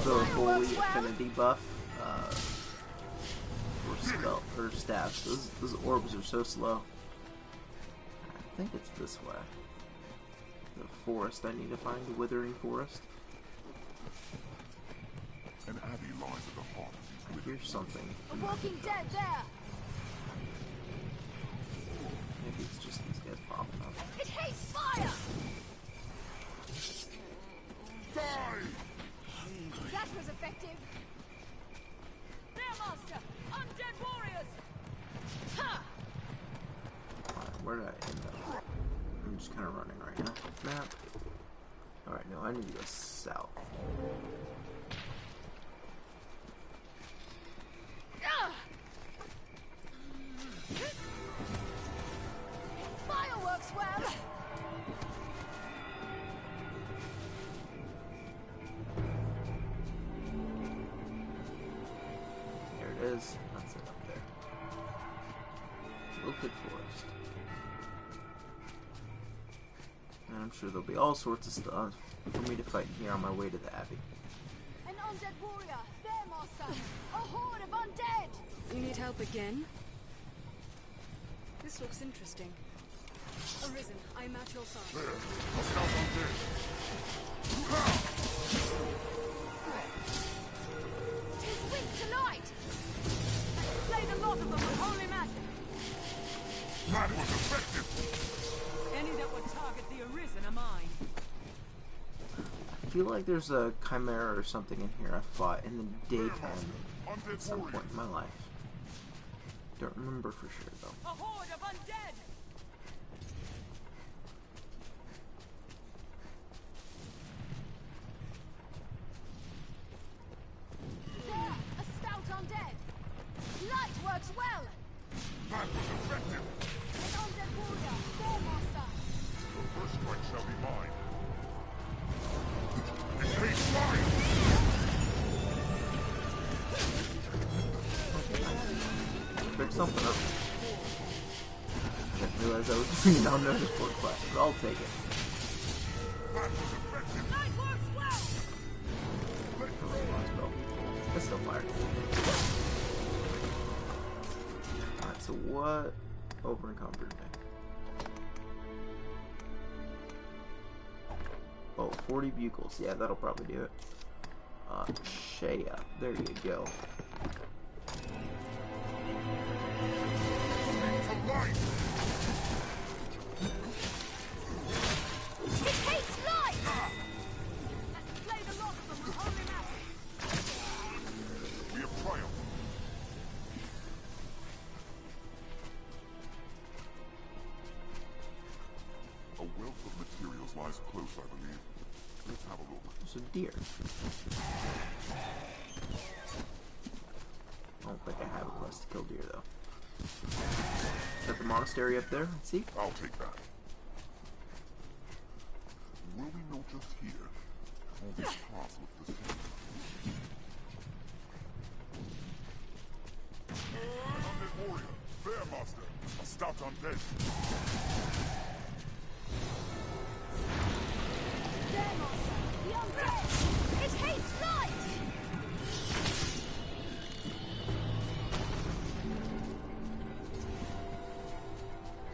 the holy affinity buff for spell or staff. Those orbs are so slow. I think it's this way. The forest. I need to find the withering forest. An abbey lies at the heart of these I hear something. A walking dead there! Maybe it's just these guys popping up. It hates fire! Die! That was effective! There, Master! Undead warriors! Ha! Where did I end up? I'm just kind of running right now. Map. Alright, no, I need to go south. Fireworks well! There it is. That's it up there. Wilted Forest. And I'm sure there'll be all sorts of stuff for me to fight here on my way to the Abbey. An undead warrior! There, Master! A horde of undead! You need help again? This looks interesting. Arisen, I am at your side. There! A scout undead! Tis weak to light! Slay the lot of them with holy magic! That was effective! Any that would target the Arisen are mine. I feel like there's a chimera or something in here I fought in the daytime at some point in my life. Don't remember for sure though. A horde of undead! so, no notice for quest, but I'll take it. That's still fire. Alright, so what over encumbered me? Oh, 40 bugles. Yeah, that'll probably do it. Shea. There you go. Lies close, I believe. Let's have a look. There's a deer. I don't think I have a quest to kill deer, though. Is that the monastery up there? Let's see. I'll take that. Will we not just hear? All these paths look the same. Undead warrior, bear master, a stout undead. It hates light!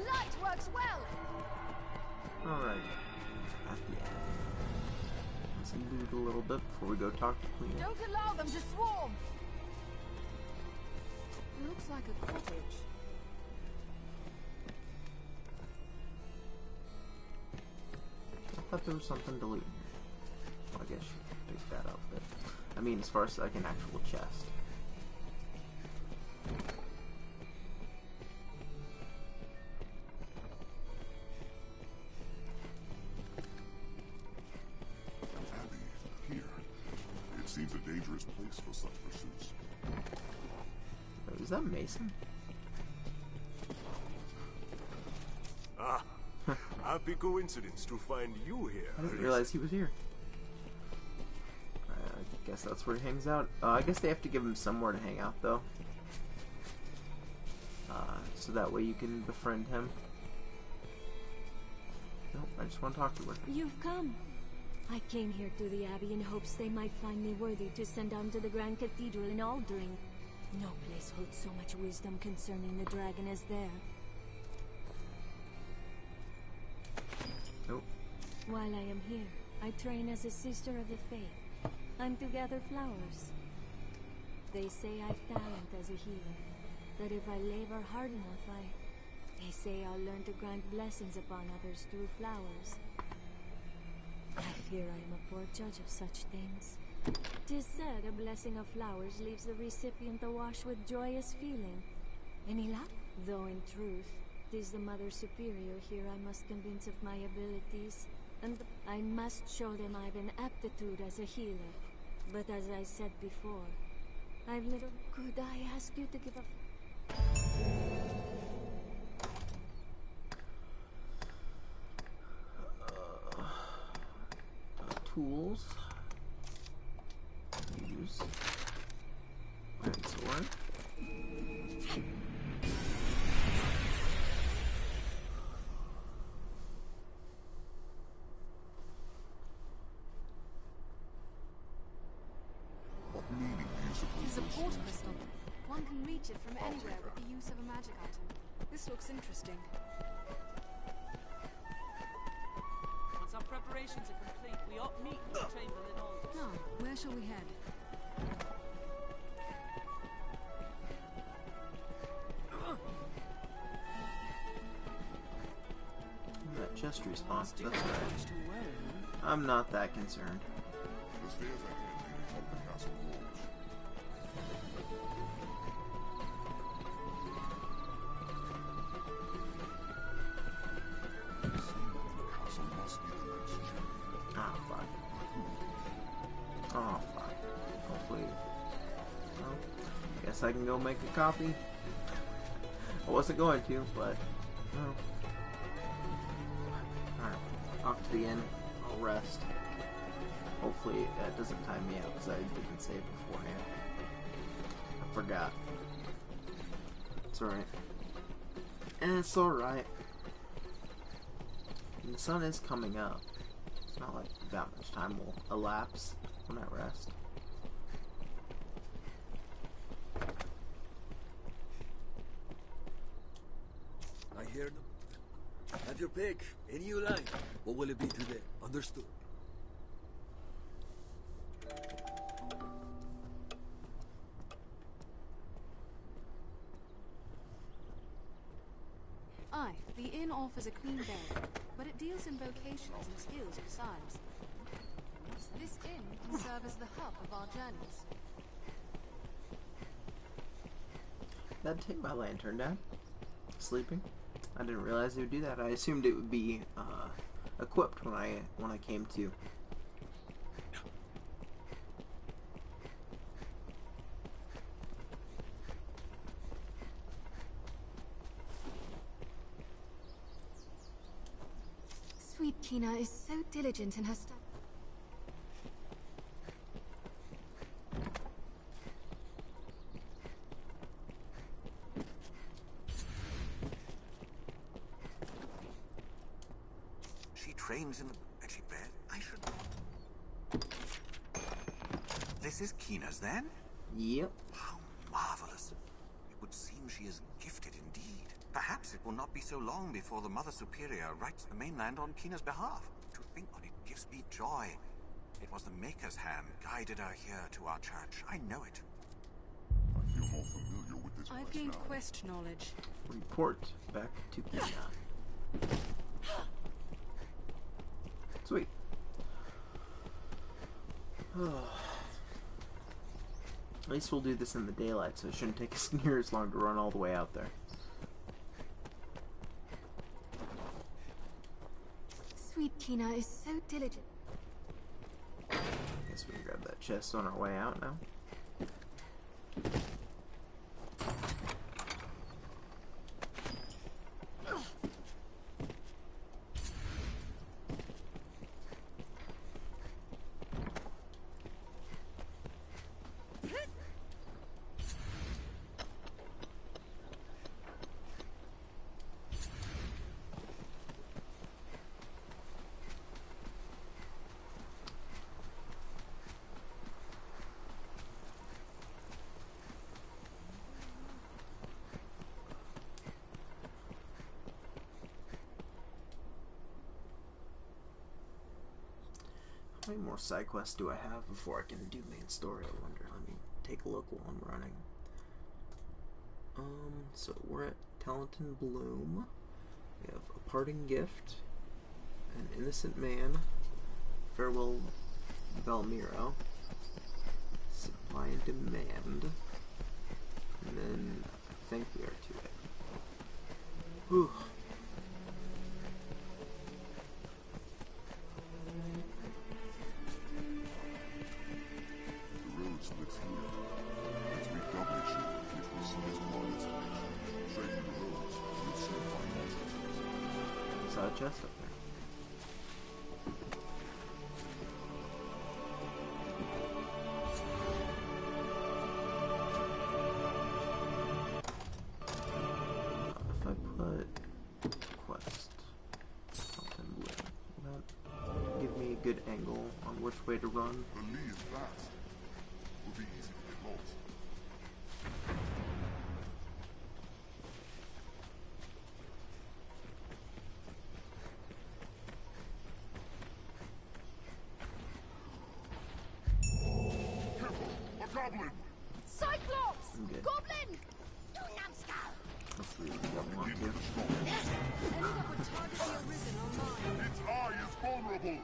Light works well! Alright. Let's loot a little bit before we go talk to Queen. Don't allow them to swarm! Looks like a cottage. I thought there was something to loot here. Well, I guess you can pick that up, but I mean, as far as like an actual chest. Abbey, here. It seems a dangerous place for such pursuits. Is that Mason? Ah, happy coincidence to find you here. I didn't realize he was here. I guess that's where he hangs out. I guess they have to give him somewhere to hang out, though. So that way you can befriend him. Nope, I just want to talk to her. You've come. I came here to the Abbey in hopes they might find me worthy to send down to the Grand Cathedral in Aldring. No place holds so much wisdom concerning the dragon as there. Nope. While I am here, I train as a sister of the faith. I'm to gather flowers. They say I've talent as a healer. That if I labor hard enough, they say I'll learn to grant blessings upon others through flowers. I fear I am a poor judge of such things. 'Tis said a blessing of flowers leaves the recipient awash with joyous feeling. Any luck? Though in truth, 'tis the Mother Superior here I must convince of my abilities, and I must show them I've an aptitude as a healer. But as I said before, I've little... Could I ask you to give a... Tools. Use. Iron sword. What meaning do you suppose It's a those port things crystal. hold? One can reach it from I'll anywhere take with the use of a magic item. This looks interesting. Once our preparations are complete, we ought meet with Chamberlain Aldous. Now, where shall we head? That chest respawn. That's right. I'm not that concerned. The stairs ahead lead atop the castle walls. The symbol of the castle must be the next journey. Ah, fuck. Oh, fuck. Hopefully. Well, guess I can go make a copy. I wasn't going to, but. No. Alright. Off to the inn. I'll rest. Hopefully that doesn't time me out because I didn't save beforehand. I forgot. It's alright. And it's alright. And the sun is coming up. It's not like that much time will elapse when I rest. I hear them. Have your pick. Any you like. What will it be today? Understood. Aye, the inn offers a clean bed, but it deals in vocations and skills besides. This inn can serve as the hub of our journeys. That'd take my lantern down. Sleeping. I didn't realize it would do that. I assumed it would be equipped when I came to. Sweet Kina is so diligent in her study. She trains in the magic bed. I should. This is Kina's then? Yep. How marvelous. It would seem she is gifted indeed. Perhaps it will not be so long before the Mother Superior writes the mainland on Kina's behalf. To think on it gives me joy. It was the Maker's hand guided her here to our church. I know it. I feel more familiar with this I've place gained now. quest knowledge. Report back to Kina. Sweet. At least we'll do this in the daylight, so it shouldn't take us near as long to run all the way out there. Sweet Kina is so diligent. Guess we can grab that chest on our way out now. How many more side quests do I have before I can do main story? I wonder. Let me take a look while I'm running. So we're at Talenton Bloom. We have a parting gift, an innocent man, farewell Valmiro, supply and demand, and then I think we are to it. Whew. The road splits here. Let's be doubly sure which will see us to our destination. Straight through the roads, you'll soon find alternatives. Saw a chest up there. If I put quest something blue, will that give me a good angle on which way to run? The Lee is fast. Would be easy to get lost. Careful! A goblin! Cyclops! I'm good. Goblin! Hopefully we got one Into too. the storm. Any that would target the Arisen are mine. Its eye is vulnerable!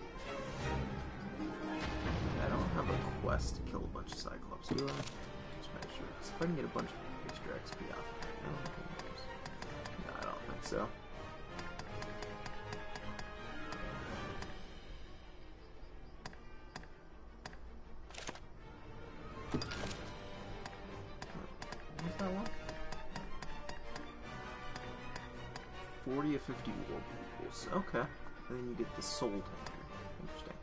I don't have a quest to kill a bunch of Cyclops, do I? Just make sure. 'Cause if I can get a bunch of extra XP off of it. No, I don't think so. What's that one? 40 or 50 war bugles. Okay. And then you get the soul taker. Interesting.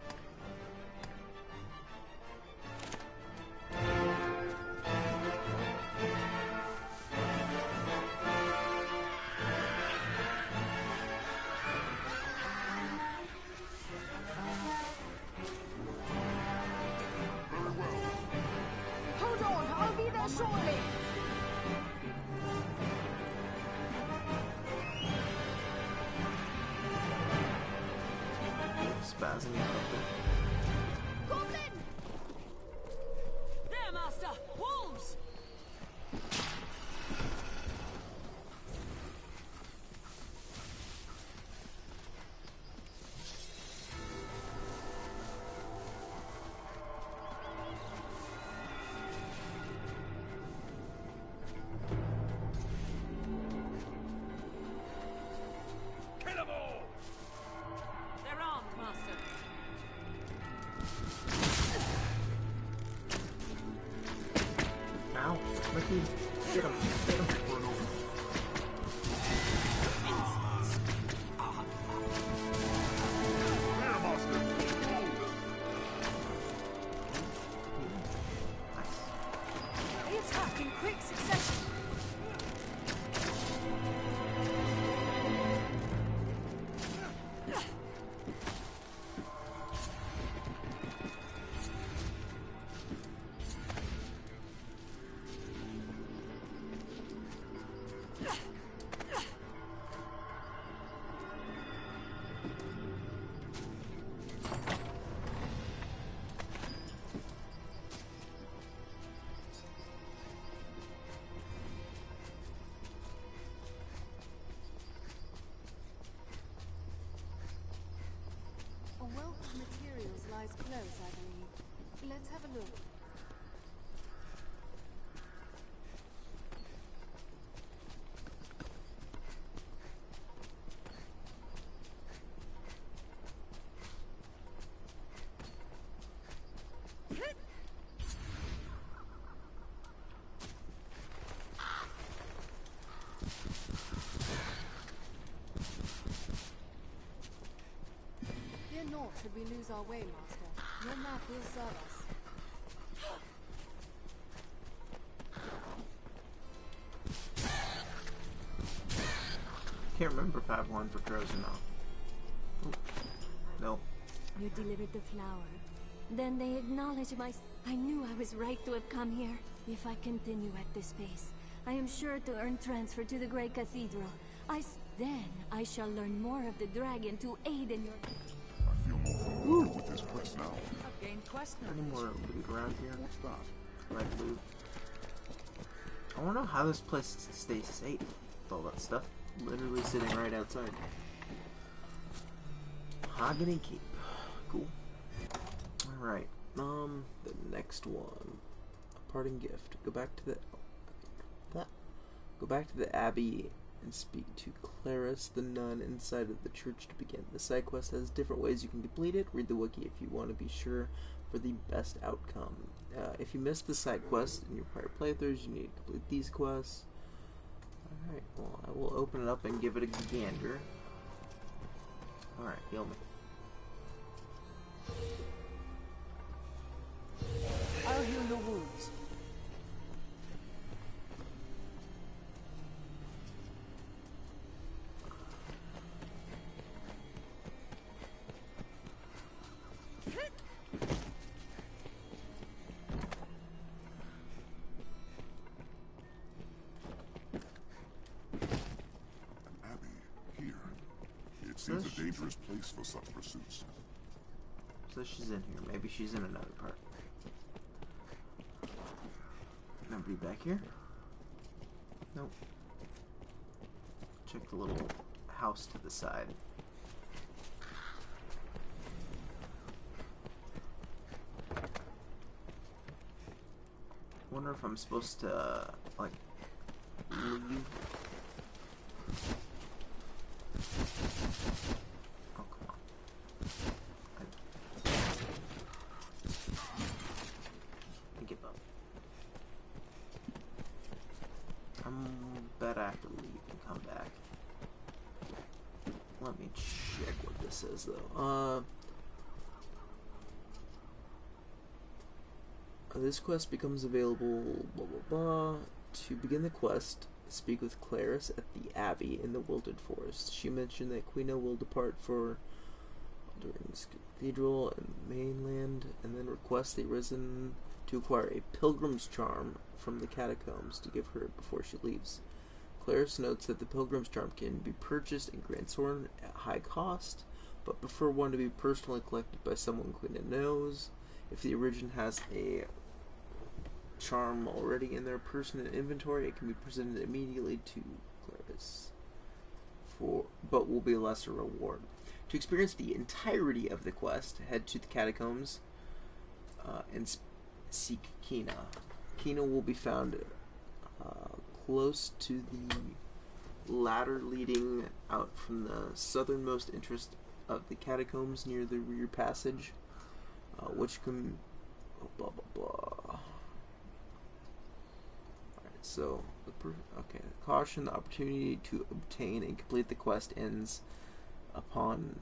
spazzing out up there. There, Master! Wolves! Kill them all! They're armed, Master. Ow, Mickey, get him, get him. They attack in quick succession. A wealth of materials lies close, I believe. Let's have a look. Fear not should we lose our way, Master. Your map will serve us. Can't remember if I have one for crows or not. Ooh. No. You delivered the flower. Then they acknowledge my... I knew I was right to have come here. If I continue at this pace, I am sure to earn transfer to the Great Cathedral. Then I shall learn more of the dragon to aid in your... I feel more familiar with this quest now. I've gained quest Any more loot around here? What's that? Red loot. I wanna know how this place stays safe with all that stuff literally sitting right outside. Mahogany Keep. Cool. Alright. The next one. A parting gift. Go back to the Abbey and speak to Clarice, the nun inside of the church to begin. The side quest has different ways you can complete it. Read the wiki if you want to be sure for the best outcome. If you missed the side quest in your prior playthroughs, you need to complete these quests. Alright, well, I will open it up and give it a gander. Alright, heal me. I'll heal your wounds. Seems a dangerous place for such pursuits. So she's in here. Maybe she's in another part. Nobody back here? Nope. Check the little house to the side. Wonder if I'm supposed to, like, leave. Oh, come on. I give up. Bet I have to leave and come back. Let me check what this is, though. This quest becomes available, blah blah blah. To begin the quest, speak with Clarice at the Abbey in the Wilted Forest. She mentioned that Quina will depart for Alderin's Cathedral and mainland, and then request the Risen to acquire a pilgrim's charm from the catacombs to give her before she leaves. Clarice notes that the pilgrim's charm can be purchased in Grand Soren at high cost, but prefer one to be personally collected by someone Quina knows. If the origin has a charm already in their person and inventory, it can be presented immediately to Clarice, but will be a lesser reward. To experience the entirety of the quest, head to the catacombs and seek Kina. Kina will be found close to the ladder leading out from the southernmost entrance of the catacombs near the rear passage, which can... blah blah blah. Alright, so... okay, caution, the opportunity to obtain and complete the quest ends upon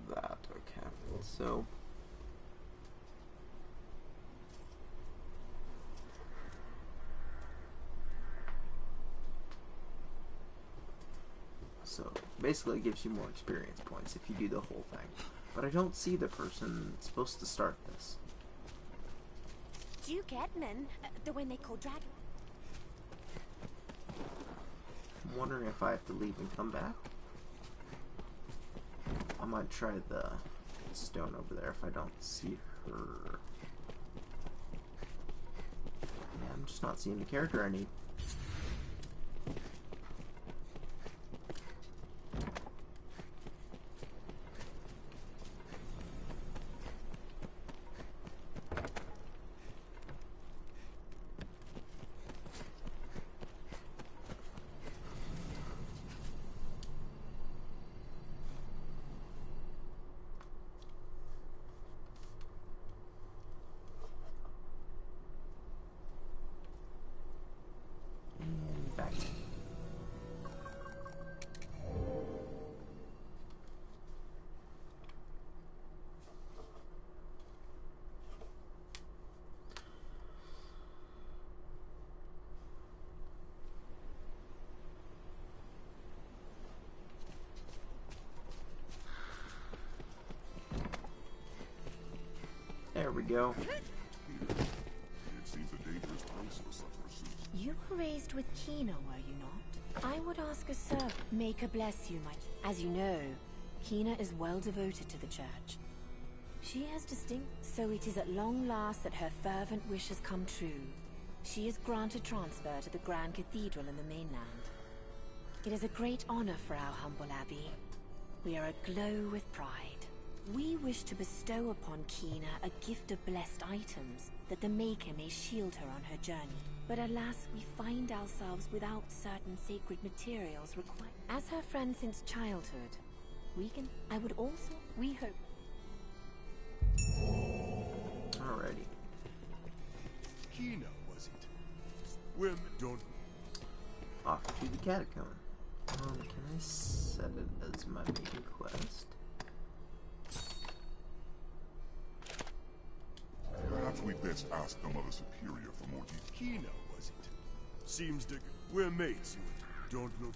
that. Okay, so... So, basically it gives you more experience points if you do the whole thing. But I don't see the person supposed to start this. Do you get men? The one they call dragon? I'm wondering if I have to leave and come back. I might try the stone over there if I don't see her. Yeah, I'm just not seeing the character I need. There we go. It seems a dangerous place for such pursuits. You were raised with Kina, were you not? I would ask a servant. May her bless you, my... As you know, Kina is well devoted to the church. She has distinct... So it is at long last that her fervent wishes come true. She is granted transfer to the Grand Cathedral in the mainland. It is a great honor for our humble abbey. We are aglow with pride. We wish to bestow upon Kina a gift of blessed items, that the Maker may shield her on her journey. But alas, we find ourselves without certain sacred materials required. As her friend since childhood, we can... I would also... We hope... Alrighty. Kina, was it? Well, don't... Off to the catacomb. Can I set it as my main quest? Perhaps we best ask the Mother Superior for more details. Kina, was it? Seems to... We're mates, you don't look...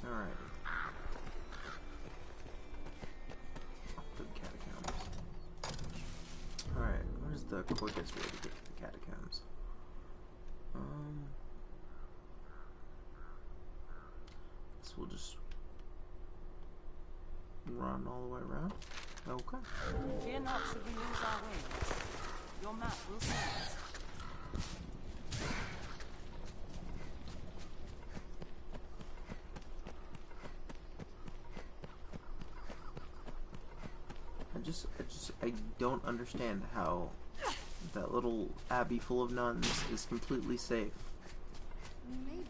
Alright. Off to the catacombs. Alright, where's the quickest way to get to the catacombs? Guess we'll just run all the way around. Okay. Fear not should we lose our way. Your map will see us. I don't understand how that little abbey full of nuns is completely safe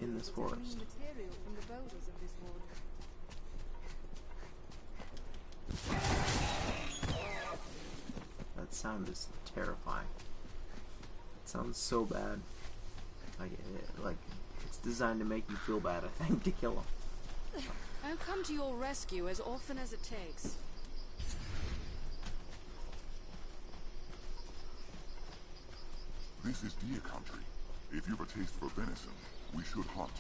in this forest. Material from the boulders of this wood. That sound is terrifying. It sounds so bad. Like it's designed to make you feel bad, I think, to kill him. I'll come to your rescue as often as it takes. This is deer country. If you've a taste for venison, we should hunt.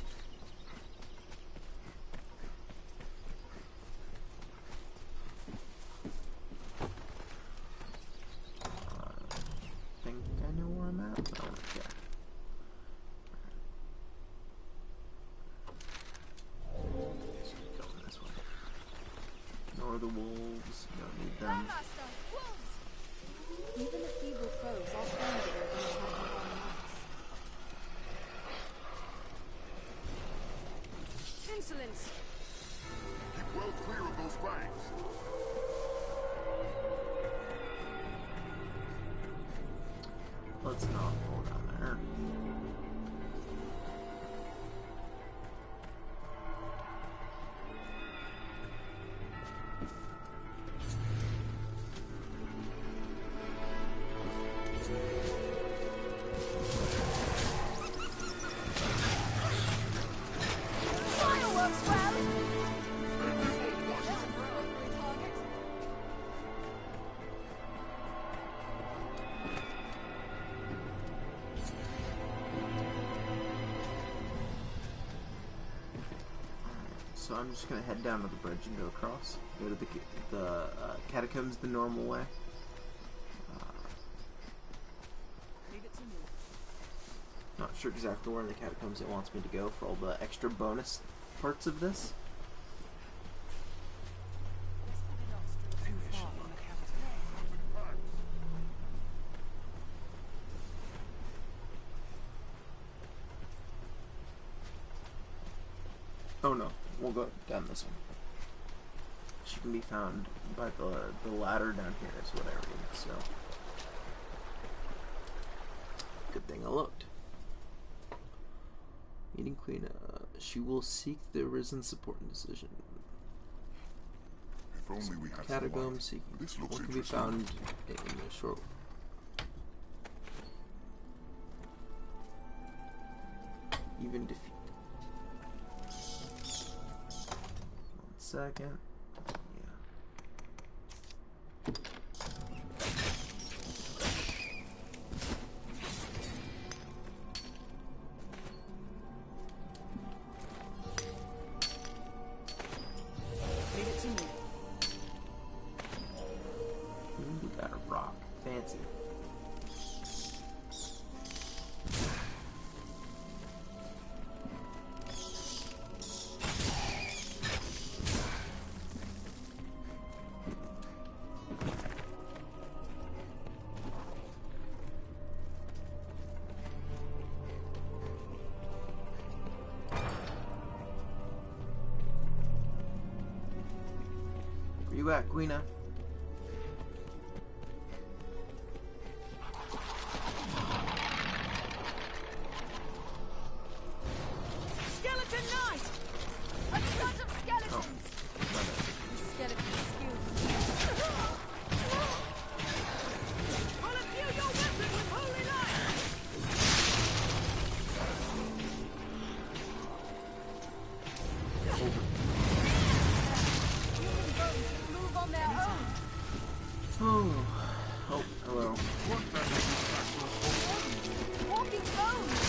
Okay. So going this way. Ignore the wolves. Don't need them. Even the feeble foes are stronger than the attack of our knights. Insolence! Keep well clear of those banks. Let's not fall down there. Fireworks, well! So I'm just gonna head down to the bridge and go across. Go to the catacombs the normal way. Leave it to me. Not sure exactly where in the catacombs it wants me to go for all the extra bonus parts of this. Oh no, we'll go down this one. She can be found by the ladder down here is what I read, so. Good thing I looked. Meeting Queen, she will seek the Arisen's support and decision. If only we had Catacomb seeking. This looks What can be interesting. found in the short. Even defeat. 1 second. Leave it to me. We got a rock. Fancy. Where you at, Queena? Skeleton Knight! A flood of skeletons! Skeleton skill. I'll imbue your weapon with holy light! Human bones can move on their own. Oh, oh, hello. Walking bones!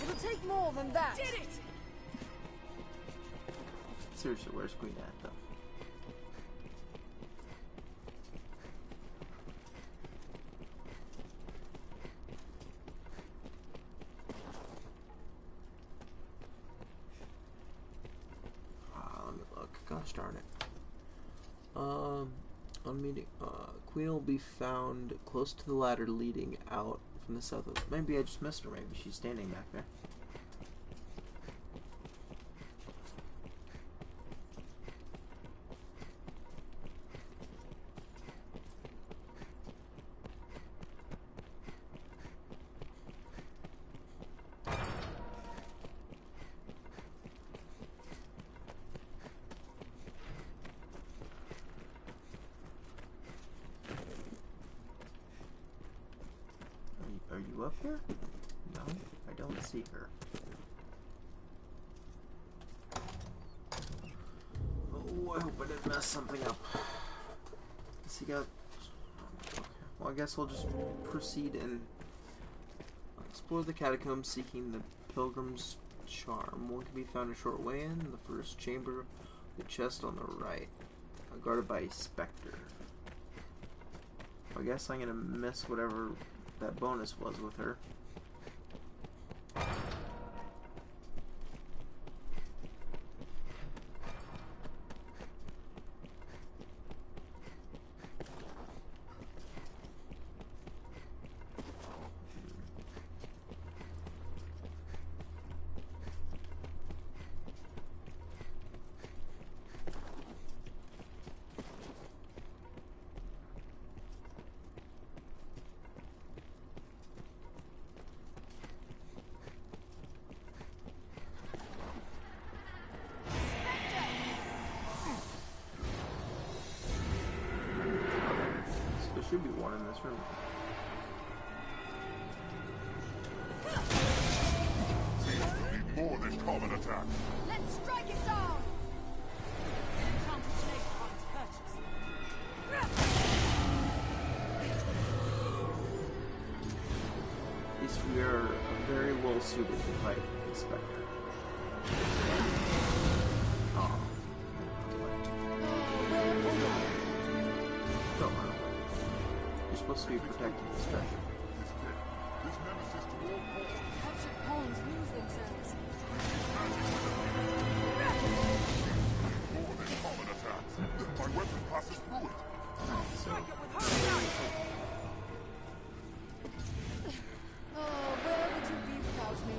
It'll take more than that. Did it! Seriously, where's Queen at, though? Let me look. Gosh darn it. On meeting, Queen will be found close to the ladder leading out from the south. Maybe I just missed her. Maybe she's standing back there. Are you up here? No, I don't see her. Oh, I hope I didn't mess something up. Let's see, got. Okay. Well, I guess I'll just proceed and explore the catacombs, seeking the pilgrim's charm. One can be found a short way in the first chamber, the chest on the right, guarded by a specter. I guess I'm gonna miss whatever that bonus was with her. Should be one in this room. Seems to be more than common attack. Let's strike it down! At least we are very well suited to fight the Spectre. Oh. Don't run away. You're supposed to be protecting the Spectre. This nemesis to all cause. Captured pawns lose themselves. More than common attacks. My weapon passes through it. Strike it with her! Oh, where would you be without me?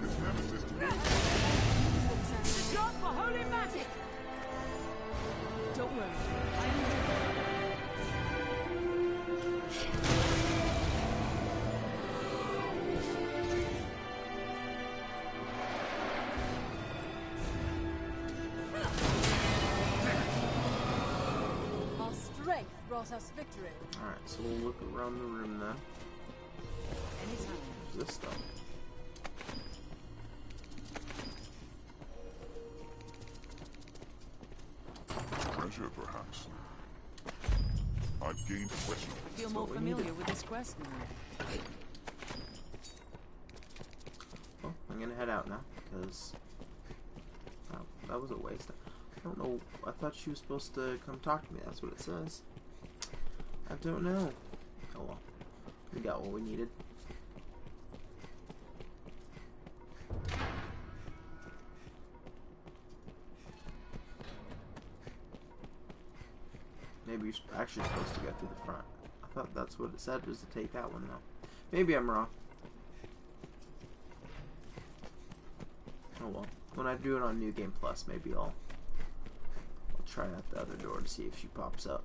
This nemesis to all The Dogma, holy magic! Don't worry, I am here. Our strength brought us victory. Alright, so we'll look around the room now. Anytime. What's this stuff? treasure, perhaps. I've gained pressure. Feel more familiar with this quest now. Well, I'm gonna head out now, because that was a waste. I don't know. I thought she was supposed to come talk to me. That's what it says. I don't know. Oh well. We got what we needed. Maybe you're actually supposed to go through the front. I thought that's what it said, was to take that one, though. Maybe I'm wrong. Oh well. When I do it on New Game Plus, maybe I'll try out the other door to see if she pops up.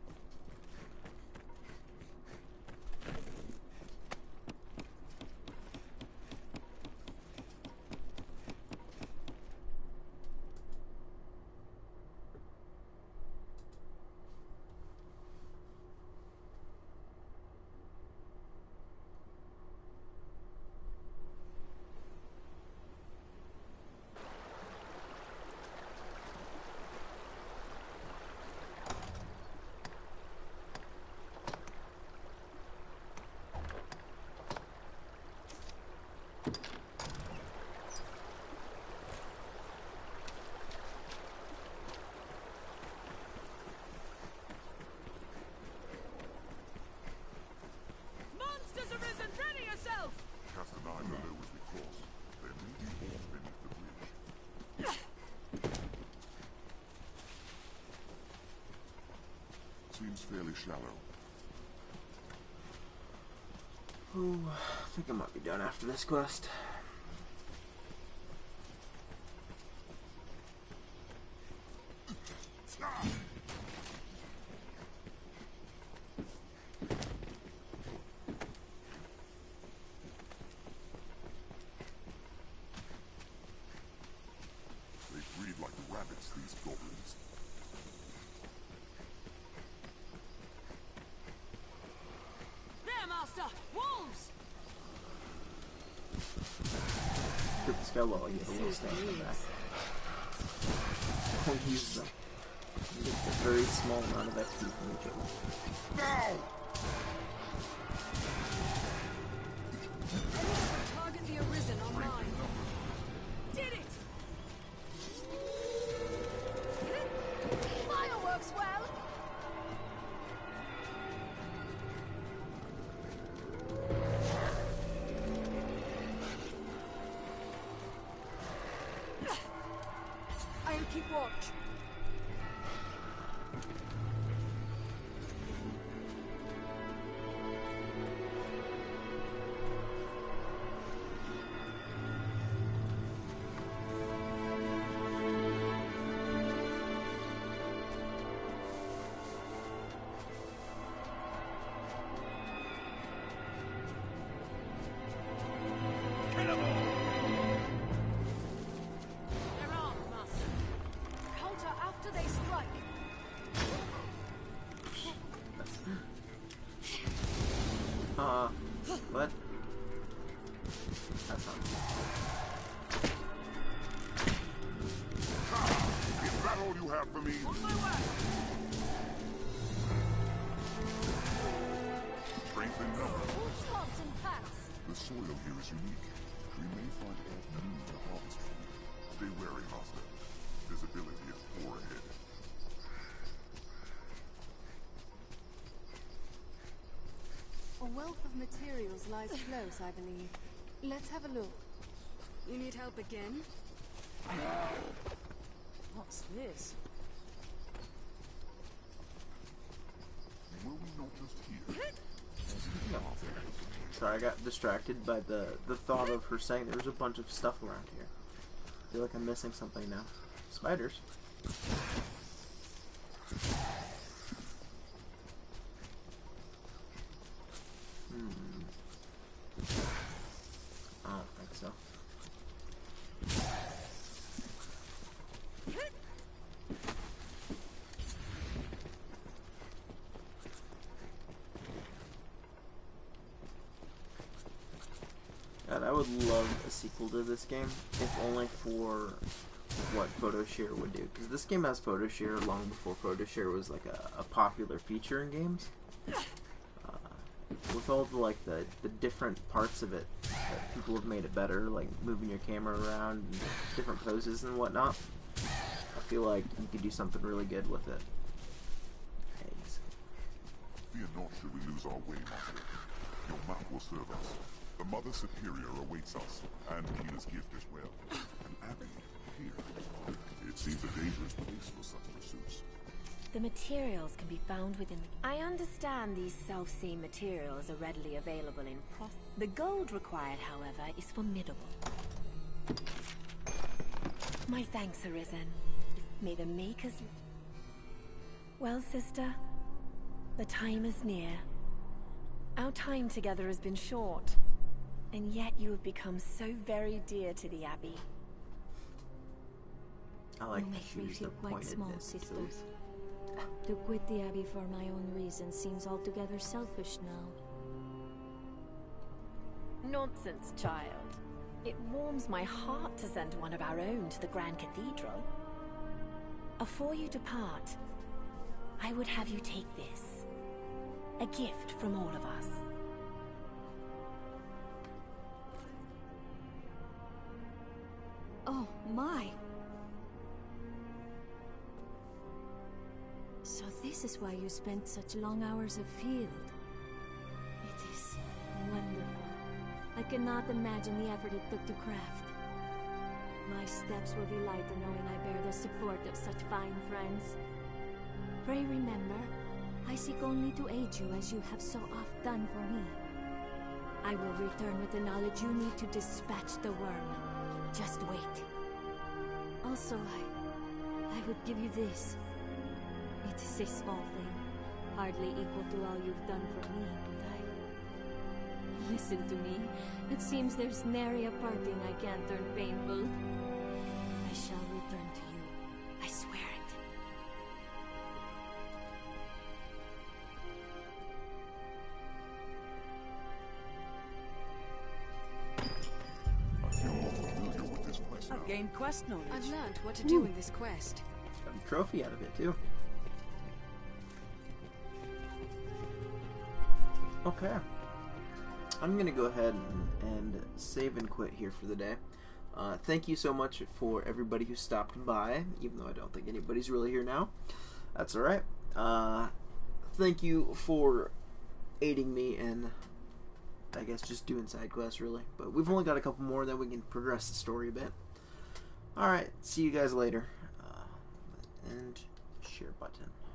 Seems fairly shallow. Ooh, I think I might be done after this quest. They breed like rabbits, these goblins. Wolves! Hit this guy low, I get a little stamina back. Don't use them. You get a very small amount of XP from each other. No! Target the Arisen on mine. keep watch. What? That's not. Is that all you have for me? On my way. Strength in numbers. Swamps and paths. The soil here is unique. We may find earth new to harvest from. Stay wary, Master. Visibility is poor ahead. A wealth of materials lies close, I believe. Let's have a look. You need help again? What's this? Were we not just here? No. Sorry, I got distracted by the thought of her saying there was a bunch of stuff around here. I feel like I'm missing something now. Spiders. I don't think so. God, I would love a sequel to this game, if only for what PhotoShare would do. Because this game has PhotoShare long before PhotoShare was like a popular feature in games. With all the the different parts of it, that people have made it better, like moving your camera around, and different poses and whatnot. I feel like you could do something really good with it. Eggs. Fear not should we lose our way, Master. Your map will serve us. The Mother Superior awaits us, and Keena's gift as well. An abbey here. It seems a dangerous place for such pursuits. The materials can be found within the... I understand these self-same materials are readily available in The gold required, however, is formidable. My thanks, Arisen. May the makers... Well, sister, the time is near. Our time together has been short, and yet you have become so very dear to the Abbey. I like you to make me choose feel the quite small, pointedness sister. of those. To quit the Abbey for my own reasons seems altogether selfish now. Nonsense, child. It warms my heart to send one of our own to the Grand Cathedral. Afore you depart, I would have you take this. A gift from all of us. Oh, my! So this is why you spent such long hours afield. It is wonderful. I cannot imagine the effort it took to craft. My steps will be lighter knowing I bear the support of such fine friends. Pray remember, I seek only to aid you as you have so oft done for me. I will return with the knowledge you need to dispatch the worm. Just wait. Also, I would give you this. It is a small thing, hardly equal to all you've done for me, but Listen to me. It seems there's nary a parting I can't turn painful. I shall return to you. I swear I feel more familiar with this place now. I've gained quest knowledge. I've learned what to do in this quest. Got a trophy out of it too. Okay. I'm gonna go ahead and save and quit here for the day. Thank you so much for everybody who stopped by, even though I don't think anybody's really here now. That's alright. Thank you for aiding me in, I guess, just doing side quests, really. But we've only got a couple more, then we can progress the story a bit. Alright, see you guys later. and share button.